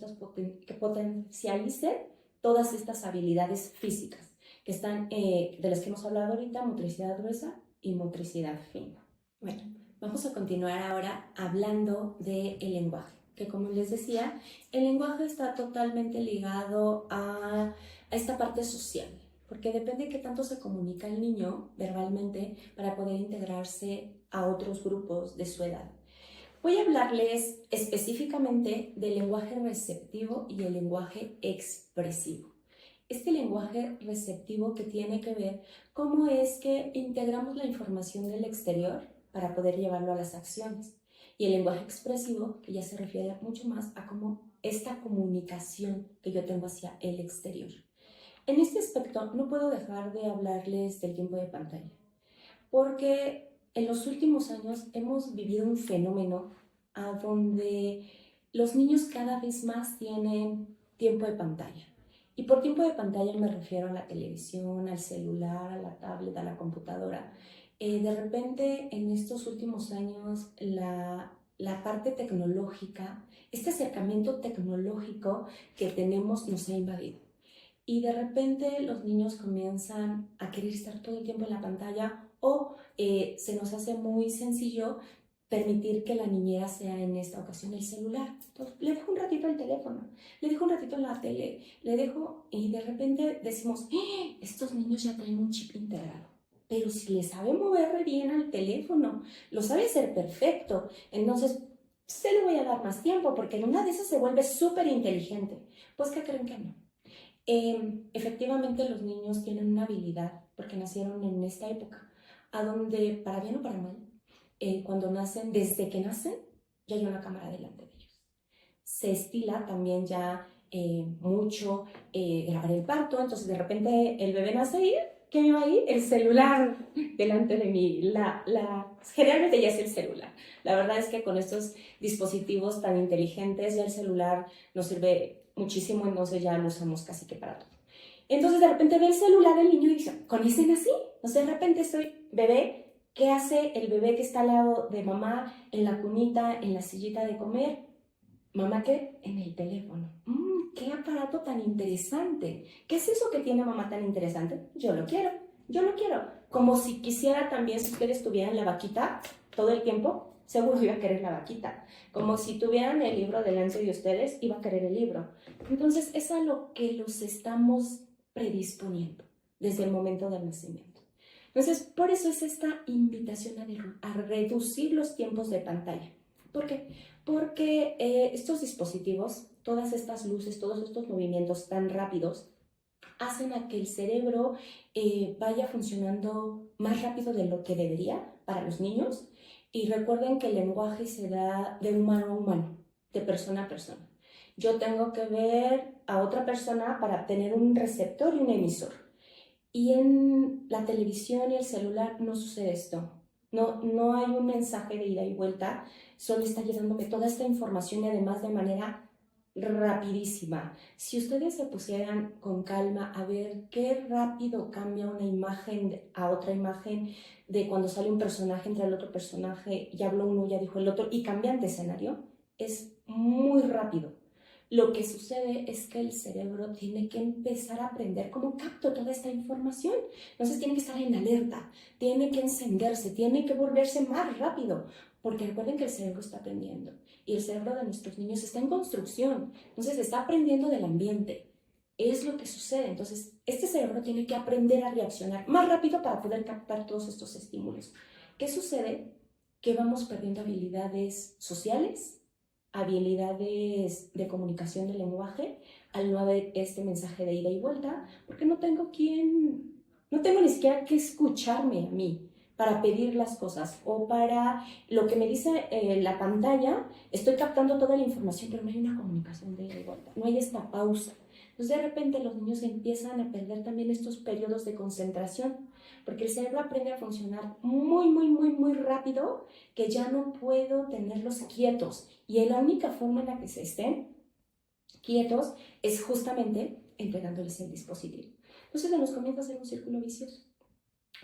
que potencialicen todas estas habilidades físicas que están, de las que hemos hablado ahorita, motricidad gruesa y motricidad fina. Bueno, vamos a continuar ahora hablando del lenguaje, que como les decía, el lenguaje está totalmente ligado a esta parte social, porque depende de qué tanto se comunica el niño verbalmente para poder integrarse a otros grupos de su edad. Voy a hablarles específicamente del lenguaje receptivo y el lenguaje expresivo. Este lenguaje receptivo que tiene que ver cómo es que integramos la información del exterior para poder llevarlo a las acciones. Y el lenguaje expresivo, que ya se refiere mucho más a cómo esta comunicación que yo tengo hacia el exterior. En este aspecto no puedo dejar de hablarles del tiempo de pantalla, porque en los últimos años hemos vivido un fenómeno a donde los niños cada vez más tienen tiempo de pantalla. Y por tiempo de pantalla me refiero a la televisión, al celular, a la tablet, a la computadora. De repente, en estos últimos años, la la parte tecnológica, este acercamiento tecnológico que tenemos nos ha invadido. Y de repente los niños comienzan a querer estar todo el tiempo en la pantalla o se nos hace muy sencillo permitir que la niñera sea en esta ocasión el celular. Entonces, le dejo un ratito el teléfono, le dejo un ratito la tele, le dejo y de repente decimos, estos niños ya traen un chip integrado. Pero si le sabe mover bien al teléfono, lo sabe hacer perfecto, entonces se le voy a dar más tiempo porque en una de esas se vuelve súper inteligente. Pues, ¿qué creen que no? Efectivamente los niños tienen una habilidad, porque nacieron en esta época, a donde, para bien o para mal, cuando nacen, desde que nacen, ya hay una cámara delante de ellos. Se estila también ya mucho grabar el parto, entonces de repente el bebé nace y ¿qué veo ahí? El celular delante de mí. Generalmente ya es el celular. La verdad es que con estos dispositivos tan inteligentes ya el celular nos sirve muchísimo, entonces ya lo usamos casi que para todo. Entonces de repente ve el celular el niño y dice, ¿con ese nací? Entonces de repente estoy bebé. ¿Qué hace el bebé que está al lado de mamá en la cunita, en la sillita de comer? ¿Mamá qué? En el teléfono. ¡Qué aparato tan interesante! ¿Qué es eso que tiene mamá tan interesante? Yo lo quiero, yo lo quiero. Como si quisiera también, si ustedes tuvieran la vaquita todo el tiempo, seguro iba a querer la vaquita. Como si tuvieran el libro delante de ustedes, iba a querer el libro. Entonces es a lo que los estamos predisponiendo desde el momento del nacimiento. Entonces, por eso es esta invitación a reducir los tiempos de pantalla. ¿Por qué? Porque estos dispositivos, todas estas luces, todos estos movimientos tan rápidos, hacen a que el cerebro vaya funcionando más rápido de lo que debería para los niños. Y recuerden que el lenguaje se da de humano a humano, de persona a persona. Yo tengo que ver a otra persona para tener un receptor y un emisor. Y en la televisión y el celular no sucede esto. No hay un mensaje de ida y vuelta, solo está llegándome toda esta información y además de manera rapidísima. Si ustedes se pusieran con calma a ver qué rápido cambia una imagen a otra imagen, de cuando sale un personaje entre el otro personaje, ya habló uno, ya dijo el otro, y cambian de escenario, es muy rápido. Lo que sucede es que el cerebro tiene que empezar a aprender cómo capto toda esta información. Entonces tiene que estar en alerta, tiene que encenderse, tiene que volverse más rápido, porque recuerden que el cerebro está aprendiendo y el cerebro de nuestros niños está en construcción, entonces está aprendiendo del ambiente. Es lo que sucede. Entonces este cerebro tiene que aprender a reaccionar más rápido para poder captar todos estos estímulos. ¿Qué sucede? Que vamos perdiendo habilidades sociales, habilidades de comunicación del lenguaje, al no haber este mensaje de ida y vuelta, porque no tengo ni siquiera que escucharme a mí para pedir las cosas o para lo que me dice la pantalla, estoy captando toda la información, pero no hay una comunicación de ida y vuelta, no hay esta pausa. Entonces de repente los niños empiezan a perder también estos periodos de concentración, porque el cerebro aprende a funcionar muy rápido, que ya no puedo tenerlos quietos. Y la única forma en la que se estén quietos es justamente entregándoles el dispositivo. Entonces se nos comienza a hacer un círculo vicioso,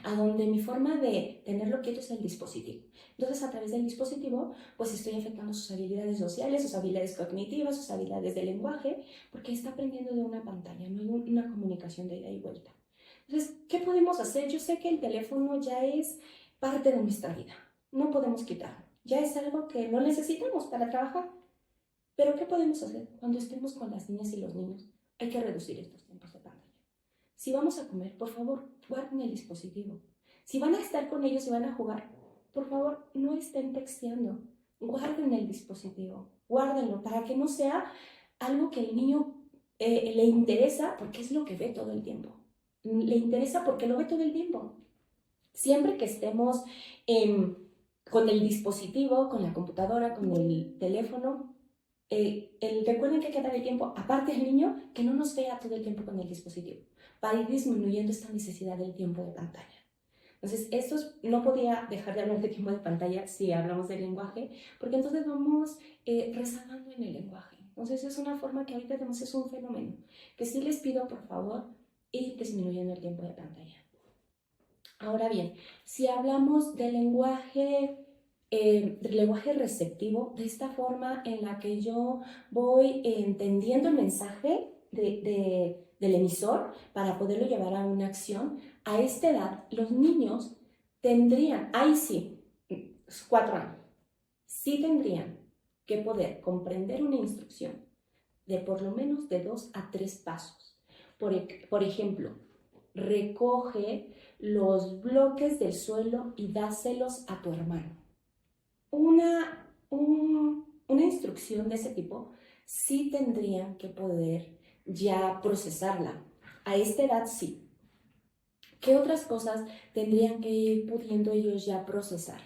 a donde mi forma de tenerlo quieto es el dispositivo. Entonces a través del dispositivo pues estoy afectando sus habilidades sociales, sus habilidades cognitivas, sus habilidades de lenguaje, porque está aprendiendo de una pantalla, no hay una comunicación de ida y vuelta. Entonces, ¿qué podemos hacer? Yo sé que el teléfono ya es parte de nuestra vida, no podemos quitarlo, ya es algo que no necesitamos para trabajar. Pero ¿qué podemos hacer cuando estemos con las niñas y los niños? Hay que reducir estos tiempos de pantalla. Si vamos a comer, por favor, guarden el dispositivo. Si van a estar con ellos y van a jugar, por favor, no estén texteando. Guarden el dispositivo, guárdenlo para que no sea algo que el niño le interesa porque es lo que ve todo el tiempo. Le interesa porque lo ve todo el tiempo. Siempre que estemos con el dispositivo, con la computadora, con el teléfono, recuerden que hay que dar el tiempo, aparte del niño, que no nos vea todo el tiempo con el dispositivo, para ir disminuyendo esta necesidad del tiempo de pantalla. Entonces, no podía dejar de hablar de tiempo de pantalla si hablamos del lenguaje, porque entonces vamos rezagando en el lenguaje. Entonces, es una forma que ahorita tenemos, es un fenómeno, que sí les pido, por favor, ir disminuyendo el tiempo de pantalla. Ahora bien, si hablamos del lenguaje lenguaje receptivo, de esta forma en la que yo voy entendiendo el mensaje del emisor para poderlo llevar a una acción. A esta edad, los niños tendrían, ahí sí, 4 años, sí tendrían que poder comprender una instrucción de por lo menos de 2 a 3 pasos. Por ejemplo, recoge los bloques del suelo y dáselos a tu hermano. Una instrucción de ese tipo sí tendrían que poder ya procesarla. A esta edad sí. ¿Qué otras cosas tendrían que ir pudiendo ellos ya procesar?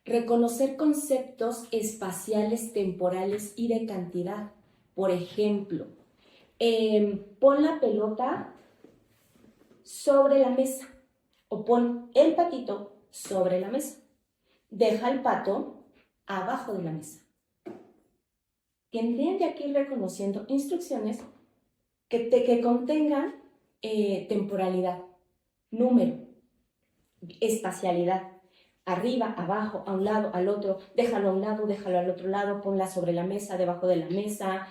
Reconocer conceptos espaciales, temporales y de cantidad. Por ejemplo, pon la pelota sobre la mesa o pon el patito sobre la mesa. Deja el pato abajo de la mesa. Tendrían de aquí reconociendo instrucciones que contengan temporalidad, número, espacialidad. Arriba, abajo, a un lado, al otro, déjalo a un lado, déjalo al otro lado, ponla sobre la mesa, debajo de la mesa.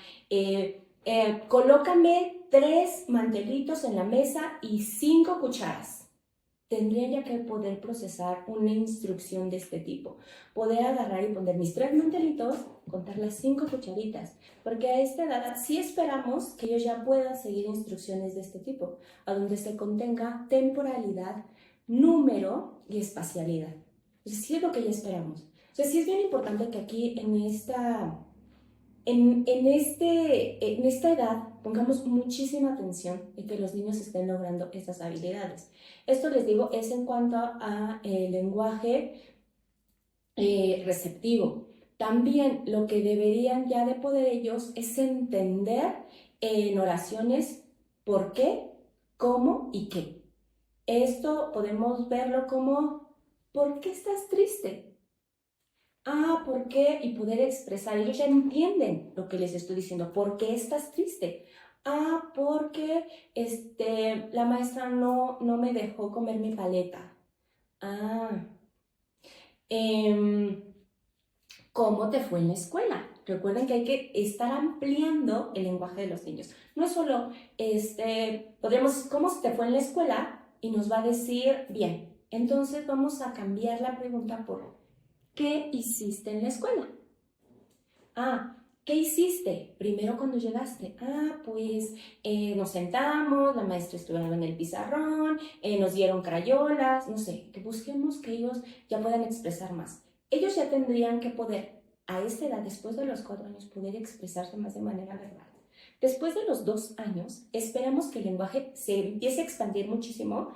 Colócame 3 mantelitos en la mesa y 5 cucharas. Tendría ya que poder procesar una instrucción de este tipo. Poder agarrar y poner mis 3 mantelitos, contar las 5 cucharitas. Porque a esta edad sí esperamos que ellos ya puedan seguir instrucciones de este tipo, a donde se contenga temporalidad, número y espacialidad. Entonces, sí es lo que ya esperamos. O sea, sí es bien importante que aquí en esta edad pongamos muchísima atención y que los niños estén logrando estas habilidades. Esto, les digo, es en cuanto a lenguaje receptivo. También lo que deberían ya de poder ellos es entender en oraciones por qué, cómo y qué. Esto podemos verlo como ¿por qué estás triste? Ah, ¿por qué? Y poder expresar. Ellos ya entienden lo que les estoy diciendo. ¿Por qué estás triste? Ah, porque la maestra no me dejó comer mi paleta. Ah, ¿cómo te fue en la escuela? Recuerden que hay que estar ampliando el lenguaje de los niños. No es solo, podríamos, ¿cómo te fue en la escuela? Y nos va a decir, bien. Entonces vamos a cambiar la pregunta por ¿qué hiciste en la escuela? Ah, ¿qué hiciste? Primero cuando llegaste. Ah, pues nos sentamos, la maestra estuvo en el pizarrón, nos dieron crayolas, no sé, que busquemos que ellos ya puedan expresar más. Ellos ya tendrían que poder, a esta edad, después de los 4 años, poder expresarse más de manera verbal. Después de los 2 años, esperamos que el lenguaje se empiece a expandir muchísimo,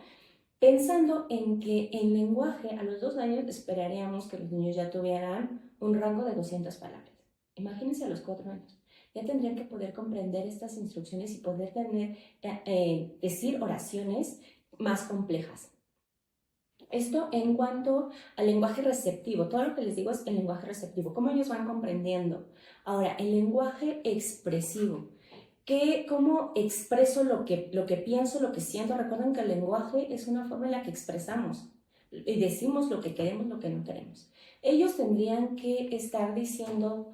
pensando en que en lenguaje a los 2 años esperaríamos que los niños ya tuvieran un rango de 200 palabras. Imagínense a los 4 años. Ya tendrían que poder comprender estas instrucciones y poder decir oraciones más complejas. Esto en cuanto al lenguaje receptivo. Todo lo que les digo es el lenguaje receptivo. ¿Cómo ellos van comprendiendo? Ahora, el lenguaje expresivo. ¿Cómo expreso lo que pienso, lo que siento? Recuerden que el lenguaje es una forma en la que expresamos y decimos lo que queremos, lo que no queremos. Ellos tendrían que estar diciendo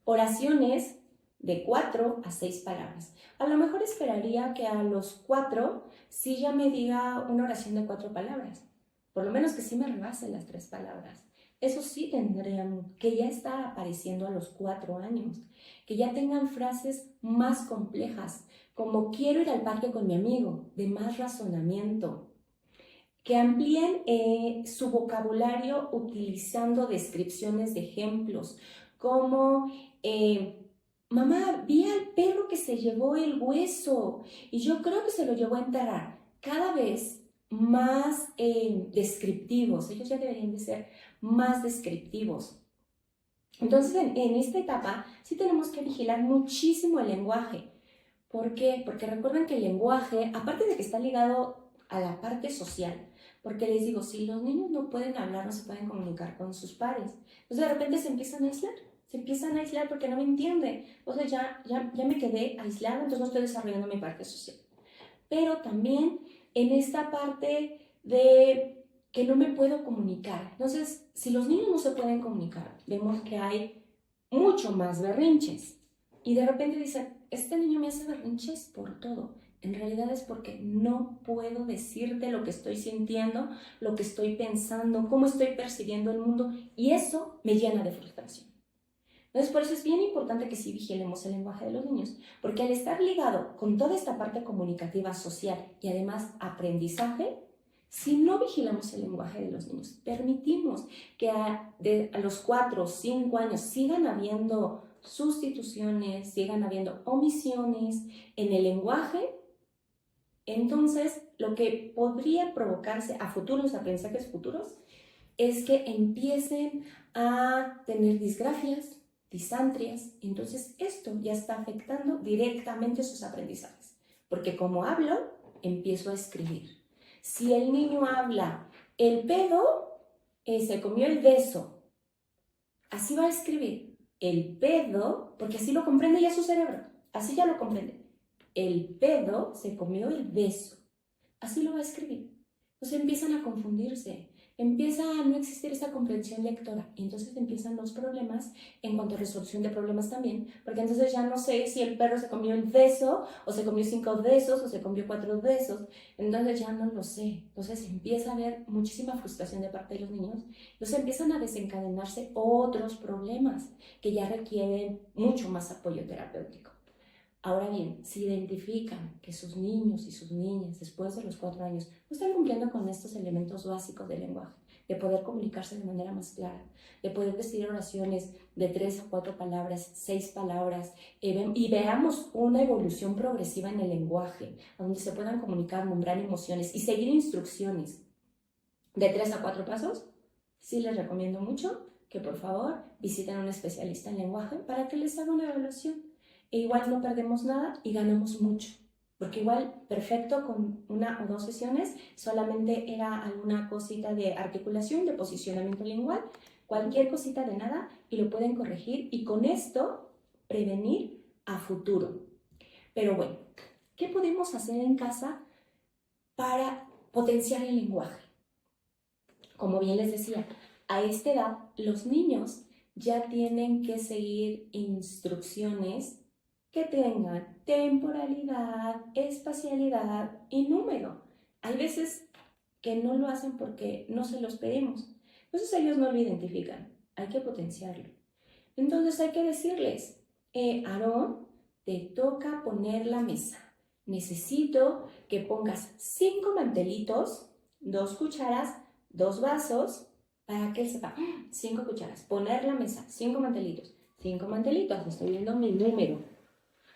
oraciones de 4 a 6 palabras. A lo mejor esperaría que a los 4 sí ya me diga una oración de 4 palabras. Por lo menos que sí me rebase las 3 palabras. Eso sí tendrían que ya está apareciendo a los 4 años. Que ya tengan frases más complejas, como quiero ir al parque con mi amigo, de más razonamiento. Que amplíen su vocabulario utilizando descripciones de ejemplos, como mamá, vi al perro que se llevó el hueso y yo creo que se lo llevó a enterrar. Cada vez más descriptivos, ellos ya deberían de ser más descriptivos. Entonces, en esta etapa sí tenemos que vigilar muchísimo el lenguaje. ¿Por qué? Porque recuerden que el lenguaje, aparte de que está ligado a la parte social, porque les digo, si los niños no pueden hablar, no se pueden comunicar con sus pares, entonces de repente se empiezan a aislar porque no me entienden, o sea, ya me quedé aislada, entonces no estoy desarrollando mi parte social. Pero también en esta parte de que no me puedo comunicar. Entonces, si los niños no se pueden comunicar, vemos que hay mucho más berrinches. Y de repente dicen, este niño me hace berrinches por todo. En realidad es porque no puedo decirte lo que estoy sintiendo, lo que estoy pensando, cómo estoy percibiendo el mundo. Y eso me llena de frustración. Entonces, por eso es bien importante que sí vigilemos el lenguaje de los niños, porque al estar ligado con toda esta parte comunicativa, social y además aprendizaje, si no vigilamos el lenguaje de los niños, permitimos que a los 4 o 5 años sigan habiendo sustituciones, sigan habiendo omisiones en el lenguaje, entonces lo que podría provocarse a futuros aprendizajes futuros es que empiecen a tener disgrafias, disantrias. Entonces esto ya está afectando directamente sus aprendizajes, porque como hablo, empiezo a escribir. Si el niño habla, el pedo se comió el beso, así va a escribir. El pedo, porque así lo comprende ya su cerebro, así ya lo comprende. El pedo se comió el beso, así lo va a escribir. Entonces empiezan a confundirse, empieza a no existir esa comprensión lectora y entonces empiezan los problemas en cuanto a resolución de problemas también, porque entonces ya no sé si el perro se comió el beso o se comió 5 besos o se comió 4 besos, entonces ya no lo sé. Entonces empieza a haber muchísima frustración de parte de los niños, entonces empiezan a desencadenarse otros problemas que ya requieren mucho más apoyo terapéutico. Ahora bien, si identifican que sus niños y sus niñas después de los 4 años no están cumpliendo con estos elementos básicos del lenguaje, de poder comunicarse de manera más clara, de poder decir oraciones de 3 a 4 palabras, 6 palabras, y veamos una evolución progresiva en el lenguaje, donde se puedan comunicar, nombrar emociones y seguir instrucciones de 3 a 4 pasos, sí les recomiendo mucho que por favor visiten a un especialista en lenguaje para que les haga una evaluación. E igual no perdemos nada y ganamos mucho, porque igual perfecto con 1 o 2 sesiones, solamente era alguna cosita de articulación, de posicionamiento lingual, cualquier cosita de nada y lo pueden corregir y con esto prevenir a futuro. Pero bueno, ¿qué podemos hacer en casa para potenciar el lenguaje? Como bien les decía, a esta edad los niños ya tienen que seguir instrucciones que tengan temporalidad, espacialidad y número. Hay veces que no lo hacen porque no se los pedimos. Entonces ellos no lo identifican. Hay que potenciarlo. Entonces hay que decirles, Aarón, te toca poner la mesa. Necesito que pongas 5 mantelitos, 2 cucharas, 2 vasos, para que él sepa, 5 cucharas, poner la mesa, 5 mantelitos, estoy viendo mi número.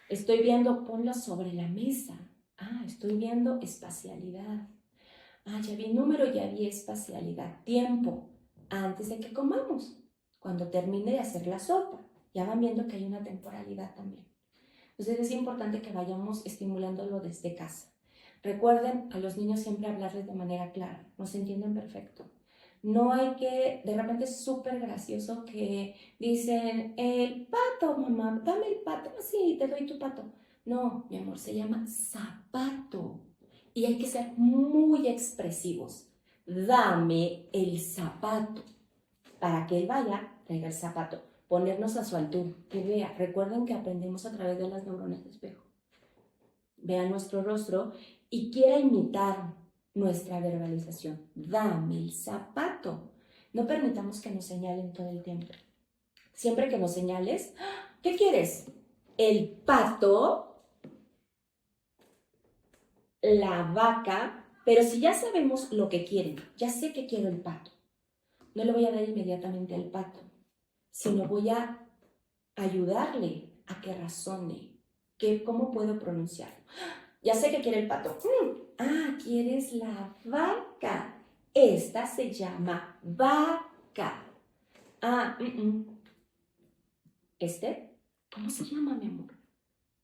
Estoy viendo, ponlo sobre la mesa. Estoy viendo espacialidad. Ya vi número, ya vi espacialidad. Tiempo, antes de que comamos. Cuando termine de hacer la sopa. Ya van viendo que hay una temporalidad también. Entonces es importante que vayamos estimulándolo desde casa. Recuerden a los niños siempre hablarles de manera clara. No se entienden perfecto. No hay que, de repente es súper gracioso que dicen, el pato, mamá, dame el pato. Sí, te doy tu pato. No, mi amor, se llama zapato. Y hay que ser muy expresivos. Dame el zapato. Para que él vaya, traiga el zapato. Ponernos a su altura, que vea. Recuerden que aprendemos a través de las neuronas de espejo. Vean nuestro rostro y quiera imitar nuestra verbalización. Dame el zapato. No permitamos que nos señalen todo el tiempo. Siempre que nos señales, ¿qué quieres? ¿El pato? ¿La vaca? Pero si ya sabemos lo que quieren, ya sé que quiero el pato, no le voy a dar inmediatamente al pato, sino voy a ayudarle a que razone, cómo puedo pronunciarlo. Ya sé que quiere el pato. ¿Quieres la vaca? Esta se llama vaca. ¿Cómo se llama, mi amor?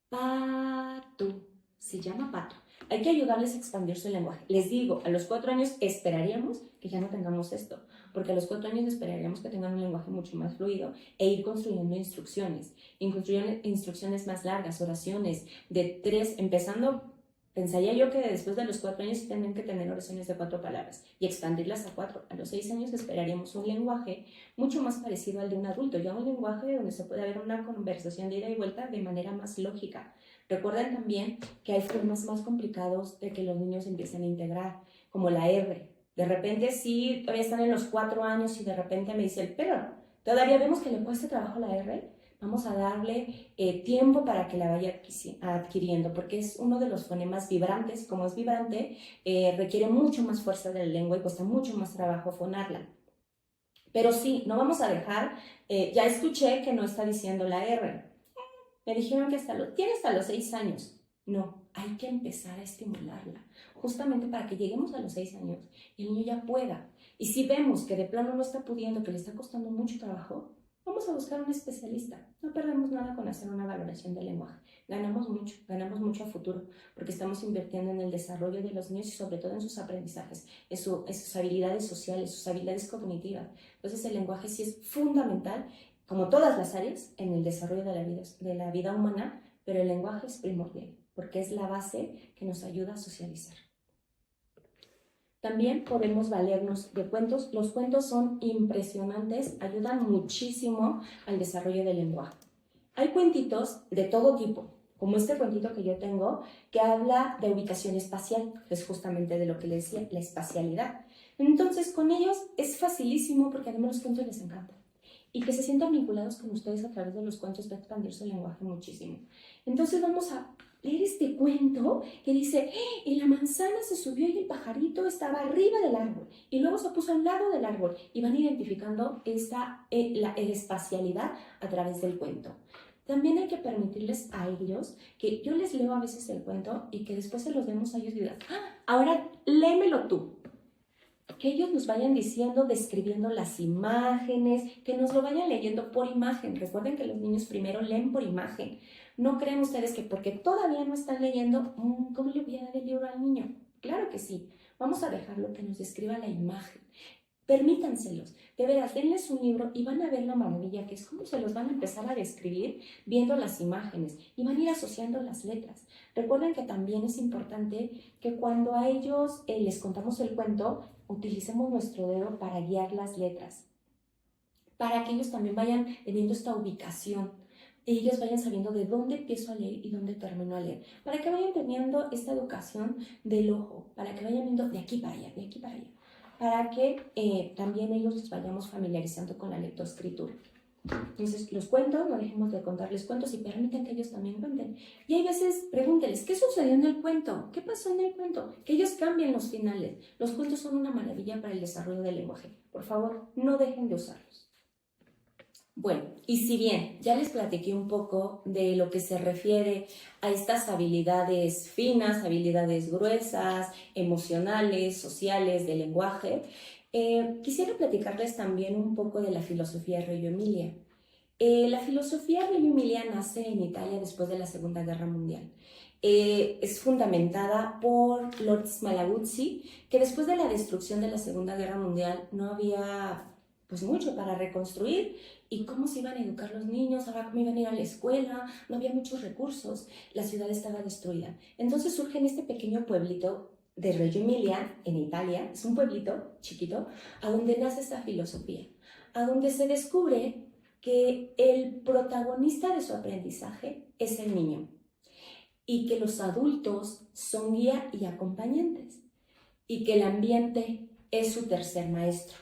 Pato. Se llama pato. Hay que ayudarles a expandir su lenguaje. Les digo, a los 4 años esperaríamos que ya no tengamos esto, porque a los 4 años esperaríamos que tengan un lenguaje mucho más fluido e ir construyendo instrucciones más largas, oraciones de 3, empezando Pensaría yo que después de los 4 años tienen que tener oraciones de 4 palabras y expandirlas a 4. A los 6 años esperaríamos un lenguaje mucho más parecido al de un adulto, ya un lenguaje donde se puede haber una conversación de ida y vuelta de manera más lógica. Recuerden también que hay formas más complicados de que los niños empiecen a integrar, como la R. De repente sí, todavía están en los 4 años y de repente me dice el pero todavía vemos que le cuesta trabajo la R. Vamos a darle tiempo para que la vaya adquiriendo, porque es uno de los fonemas vibrantes. Como es vibrante, requiere mucho más fuerza de la lengua y cuesta mucho más trabajo fonarla. Pero sí, no vamos a dejar, ya escuché que no está diciendo la R. Me dijeron que tiene hasta los 6 años. No, hay que empezar a estimularla, justamente para que lleguemos a los 6 años y el niño ya pueda. Y si vemos que de plano no está pudiendo, que le está costando mucho trabajo, vamos a buscar un especialista. No perdemos nada con hacer una valoración del lenguaje. Ganamos mucho a futuro, porque estamos invirtiendo en el desarrollo de los niños y sobre todo en sus aprendizajes, en sus habilidades sociales, sus habilidades cognitivas. Entonces el lenguaje sí es fundamental, como todas las áreas, en el desarrollo de la vida humana, pero el lenguaje es primordial, porque es la base que nos ayuda a socializar. También podemos valernos de cuentos. Los cuentos son impresionantes, ayudan muchísimo al desarrollo del lenguaje. Hay cuentitos de todo tipo, como este cuentito que yo tengo, que habla de ubicación espacial, que es justamente de lo que les decía, la espacialidad. Entonces, con ellos es facilísimo porque además los cuentos les encantan. Y que se sientan vinculados con ustedes a través de los cuentos va a expandir su lenguaje muchísimo. Entonces vamos a leer este cuento que dice, y la manzana se subió y el pajarito estaba arriba del árbol y luego se puso al lado del árbol y van identificando la espacialidad a través del cuento. También hay que permitirles a ellos que yo les leo a veces el cuento y que después se los demos a ellos y digan, ahora léemelo tú. Que ellos nos vayan diciendo, describiendo las imágenes, que nos lo vayan leyendo por imagen. Recuerden que los niños primero leen por imagen. No creen ustedes que porque todavía no están leyendo, ¿cómo le voy a dar el libro al niño? Claro que sí. Vamos a dejarlo que nos describa la imagen. Permítanselos. De veras, denles un libro y van a ver la maravilla que es cómo se los van a empezar a describir viendo las imágenes y van a ir asociando las letras. Recuerden que también es importante que cuando a ellos les contamos el cuento, utilicemos nuestro dedo para guiar las letras, para que ellos también vayan teniendo esta ubicación, ellos vayan sabiendo de dónde empiezo a leer y dónde termino a leer, para que vayan teniendo esta educación del ojo, para que vayan viendo de aquí para allá, de aquí para allá, para que también ellos nos vayamos familiarizando con la lectoescritura. Entonces, los cuentos, no dejemos de contarles cuentos y permitan que ellos también cuenten. Y hay veces, pregúntenles, ¿qué sucedió en el cuento? ¿Qué pasó en el cuento? Que ellos cambien los finales. Los cuentos son una maravilla para el desarrollo del lenguaje. Por favor, no dejen de usarlos. Bueno, y si bien ya les platiqué un poco de lo que se refiere a estas habilidades finas, habilidades gruesas, emocionales, sociales, de lenguaje, quisiera platicarles también un poco de la filosofía Reggio Emilia. La filosofía Reggio Emilia nace en Italia después de la Segunda Guerra Mundial. Es fundamentada por Lord Smallaguzzi, que después de la destrucción de la Segunda Guerra Mundial no había pues mucho para reconstruir y cómo se iban a educar los niños, ahora cómo iban a ir a la escuela, no había muchos recursos, la ciudad estaba destruida. Entonces surge en este pequeño pueblito de Reggio Emilia, en Italia, es un pueblito chiquito, a donde nace esta filosofía, a donde se descubre que el protagonista de su aprendizaje es el niño y que los adultos son guía y acompañantes y que el ambiente es su tercer maestro.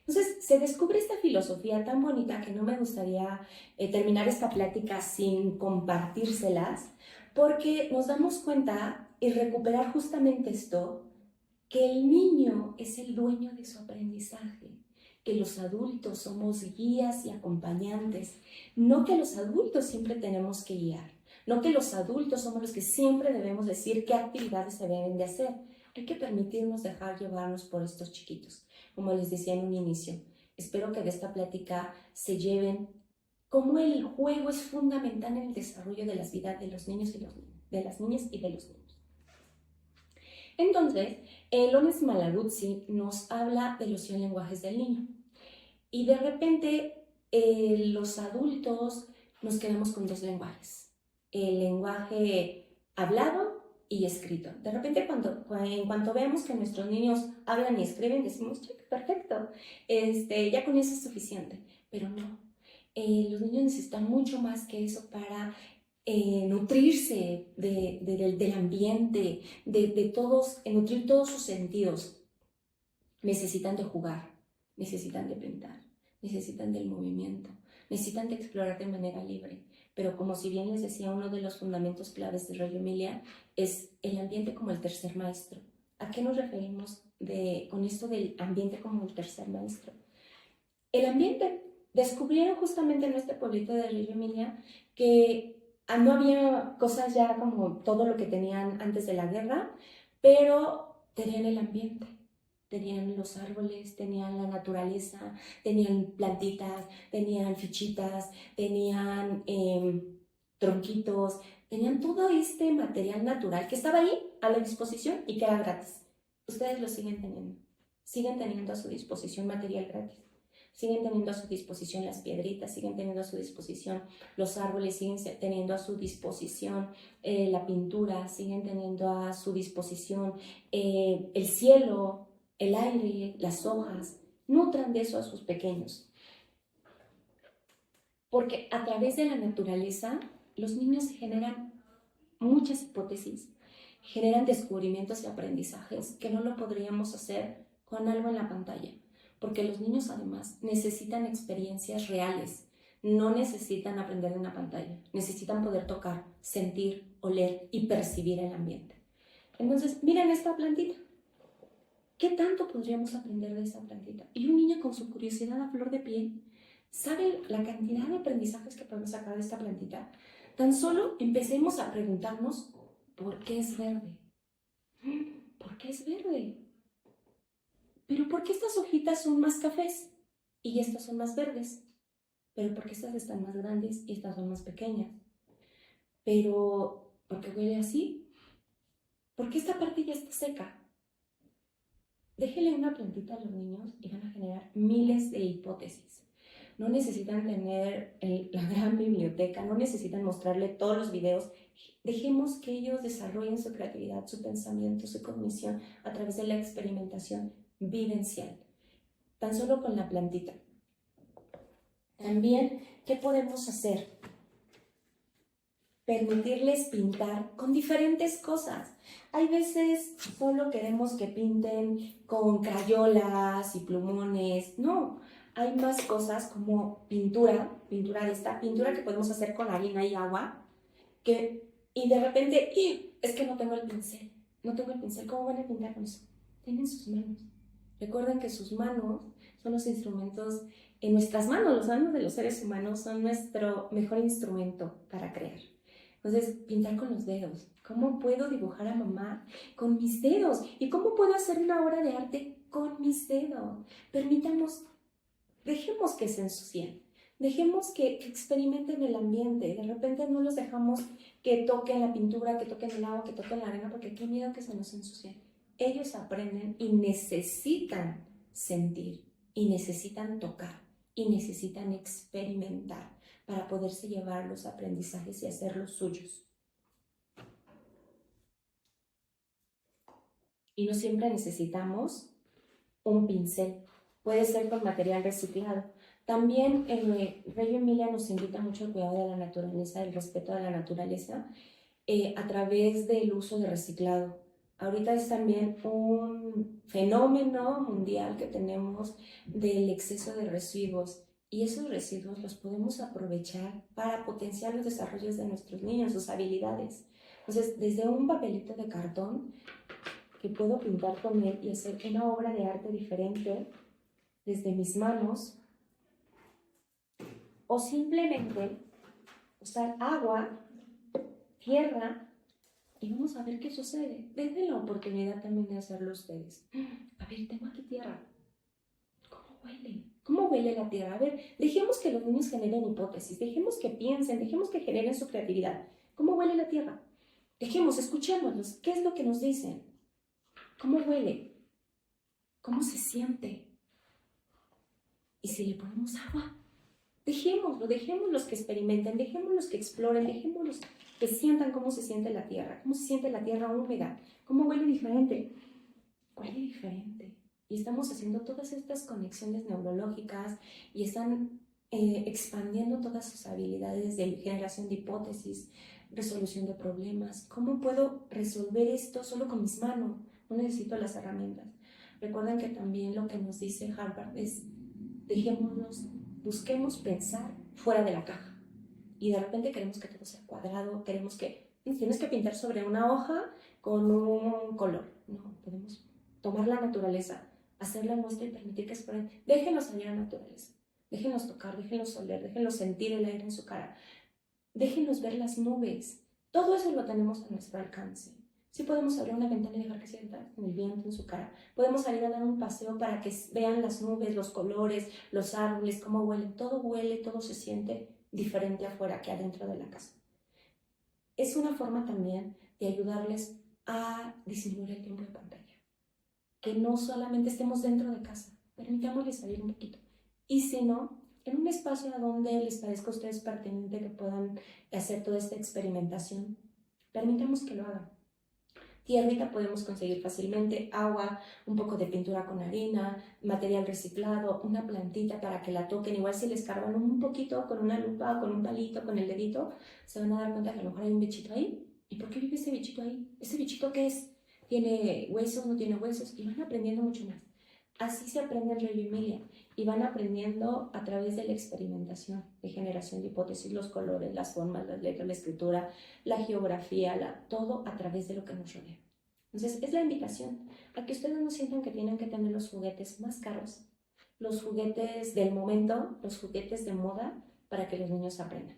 Entonces, se descubre esta filosofía tan bonita que no me gustaría terminar esta plática sin compartírselas, porque nos damos cuenta y recuperar justamente esto, que el niño es el dueño de su aprendizaje, que los adultos somos guías y acompañantes, no que los adultos siempre tenemos que guiar, no que los adultos somos los que siempre debemos decir qué actividades se deben de hacer. Hay que permitirnos dejar llevarnos por estos chiquitos. Como les decía en un inicio, espero que de esta plática se lleven cómo el juego es fundamental en el desarrollo de las vidas de los niños y de las niñas y de los niños. Entonces, Lord Smallaguzzi nos habla de los 100 lenguajes del niño. Y de repente, los adultos nos quedamos con 2 lenguajes. El lenguaje hablado y escrito. De repente, en cuanto veamos que nuestros niños hablan y escriben, decimos, check, perfecto, ya con eso es suficiente. Pero no, los niños necesitan mucho más que eso para nutrirse del ambiente, de todos, nutrir todos sus sentidos. Necesitan de jugar, necesitan de pintar, necesitan del movimiento, necesitan de explorar de manera libre. Pero como si bien les decía, uno de los fundamentos claves de Reggio Emilia es el ambiente como el tercer maestro. ¿A qué nos referimos con esto del ambiente como el tercer maestro? El ambiente. Descubrieron justamente en este pueblito de Reggio Emilia que no había cosas ya como todo lo que tenían antes de la guerra, pero tenían el ambiente. Tenían los árboles, tenían la naturaleza, tenían plantitas, tenían fichitas, tenían tronquitos, tenían todo este material natural que estaba ahí a la disposición y que era gratis. Ustedes lo siguen teniendo a su disposición material gratis. Siguen teniendo a su disposición las piedritas, siguen teniendo a su disposición los árboles, siguen teniendo a su disposición la pintura, siguen teniendo a su disposición el cielo, el aire, las hojas. Nutran de eso a sus pequeños. Porque a través de la naturaleza, los niños generan muchas hipótesis, generan descubrimientos y aprendizajes que no lo podríamos hacer con algo en la pantalla. Porque los niños además necesitan experiencias reales, no necesitan aprender de una pantalla, necesitan poder tocar, sentir, oler y percibir el ambiente. Entonces, miren esta plantita. ¿Qué tanto podríamos aprender de esta plantita? Y un niño con su curiosidad a flor de piel, ¿sabe la cantidad de aprendizajes que podemos sacar de esta plantita? Tan solo empecemos a preguntarnos, ¿por qué es verde? ¿Por qué es verde? ¿Pero por qué estas hojitas son más cafés y estas son más verdes? ¿Pero por qué estas están más grandes y estas son más pequeñas? ¿Pero por qué huele así? ¿Por qué esta parte ya está seca? Déjenle una plantita a los niños y van a generar miles de hipótesis. No necesitan tener la gran biblioteca, no necesitan mostrarle todos los videos. Dejemos que ellos desarrollen su creatividad, su pensamiento, su cognición a través de la experimentación vivencial, tan solo con la plantita. También, ¿qué podemos hacer? Permitirles pintar con diferentes cosas. Hay veces solo queremos que pinten con crayolas y plumones. No, hay más cosas como pintura que podemos hacer con harina y agua, y de repente, es que no tengo el pincel, ¿cómo van a pintar con eso? Tienen sus manos. Recuerden que sus manos son los instrumentos, en nuestras manos, los manos de los seres humanos son nuestro mejor instrumento para crear. Entonces, pintar con los dedos. ¿Cómo puedo dibujar a mamá con mis dedos? ¿Y cómo puedo hacer una obra de arte con mis dedos? Dejemos que se ensucien. Dejemos que experimenten el ambiente. De repente no los dejamos que toquen la pintura, que toquen el agua, que toquen la arena, porque qué miedo que se nos ensucien. Ellos aprenden y necesitan sentir, y necesitan tocar, y necesitan experimentar para poderse llevar los aprendizajes y hacerlos suyos. Y no siempre necesitamos un pincel. Puede ser con material reciclado. También Reggio Emilia nos invita mucho al cuidado de la naturaleza, el respeto a la naturaleza, a través del uso de reciclado. Ahorita es también un fenómeno mundial que tenemos del exceso de residuos, y esos residuos los podemos aprovechar para potenciar los desarrollos de nuestros niños, sus habilidades. Entonces, desde un papelito de cartón que puedo pintar con él y hacer una obra de arte diferente desde mis manos, o simplemente usar agua, tierra, y vamos a ver qué sucede. Denle la oportunidad también de hacerlo ustedes. A ver, tengo aquí tierra. ¿Cómo huele? ¿Cómo huele la tierra? A ver, dejemos que los niños generen hipótesis, dejemos que piensen, dejemos que generen su creatividad. ¿Cómo huele la tierra? Escuchémoslos. ¿Qué es lo que nos dicen? ¿Cómo huele? ¿Cómo se siente? ¿Y si le ponemos agua? Dejémoslos que experimenten, dejémoslos que exploren, dejémoslos que sientan cómo se siente la tierra húmeda, cómo huele diferente. Huele diferente. Y estamos haciendo todas estas conexiones neurológicas y están expandiendo todas sus habilidades de generación de hipótesis, resolución de problemas. ¿Cómo puedo resolver esto solo con mis manos? No necesito las herramientas. Recuerden que también lo que nos dice Harvard es, busquemos pensar fuera de la caja. Y de repente queremos que todo sea cuadrado, tienes que pintar sobre una hoja con un color. No, podemos tomar la naturaleza, hacerla nuestra y permitir que exploren. Déjenlos salir a la naturaleza, déjenlos tocar, déjenlos oler, déjenlos sentir el aire en su cara, déjenlos ver las nubes. Todo eso lo tenemos a nuestro alcance. Sí podemos abrir una ventana y dejar que sientan el viento en su cara. Podemos salir a dar un paseo para que vean las nubes, los colores, los árboles, cómo huelen. Todo huele, todo se siente diferente afuera que adentro de la casa. Es una forma también de ayudarles a disminuir el tiempo de pantalla. Que no solamente estemos dentro de casa, permitámosles salir un poquito. Y si no, en un espacio donde les parezca a ustedes pertinente que puedan hacer toda esta experimentación, permitamos que lo hagan. Tierrita podemos conseguir fácilmente, agua, un poco de pintura con harina, material reciclado, una plantita para que la toquen. Igual si les escarban un poquito con una lupa, con un palito, con el dedito, se van a dar cuenta que a lo mejor hay un bichito ahí. ¿Y por qué vive ese bichito ahí? ¿Ese bichito qué es? ¿Tiene huesos? ¿No tiene huesos? Y van aprendiendo mucho más. Así se aprende en Reggio Emilia y van aprendiendo a través de la experimentación, de generación de hipótesis, los colores, las formas, las letras, la escritura, la geografía, todo a través de lo que nos rodea. Entonces es la invitación a que ustedes no sientan que tienen que tener los juguetes más caros, los juguetes del momento, los juguetes de moda para que los niños aprendan,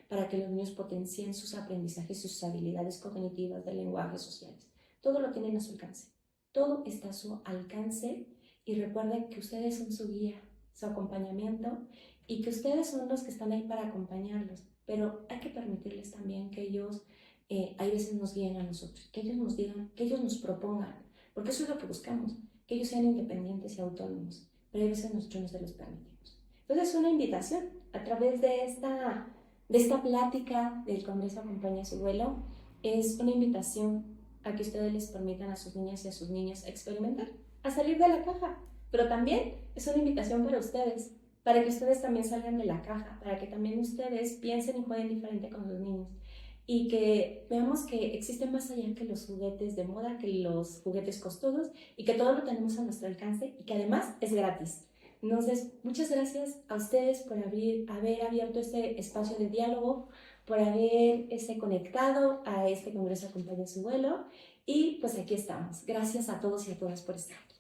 para que los niños potencien sus aprendizajes, sus habilidades cognitivas, de lenguaje, sociales. Todo lo tienen a su alcance, todo está a su alcance. Y recuerden que ustedes son su guía, su acompañamiento y que ustedes son los que están ahí para acompañarlos. Pero hay que permitirles también que ellos, hay veces nos guíen a nosotros, que ellos nos digan, que ellos nos propongan, porque eso es lo que buscamos, que ellos sean independientes y autónomos. Pero hay veces nosotros no se los permitimos. Entonces es una invitación a través de esta plática del Congreso Acompaña a su Vuelo, es una invitación a que ustedes les permitan a sus niñas y a sus niños experimentar, a salir de la caja, pero también es una invitación para ustedes, para que ustedes también salgan de la caja, para que también ustedes piensen y jueguen diferente con los niños y que veamos que existe más allá que los juguetes de moda, que los juguetes costosos y que todo lo tenemos a nuestro alcance y que además es gratis. Entonces, muchas gracias a ustedes por haber abierto este espacio de diálogo, por haberse conectado a este Congreso Acompaña a su Vuelo y pues aquí estamos. Gracias a todos y a todas por estar aquí.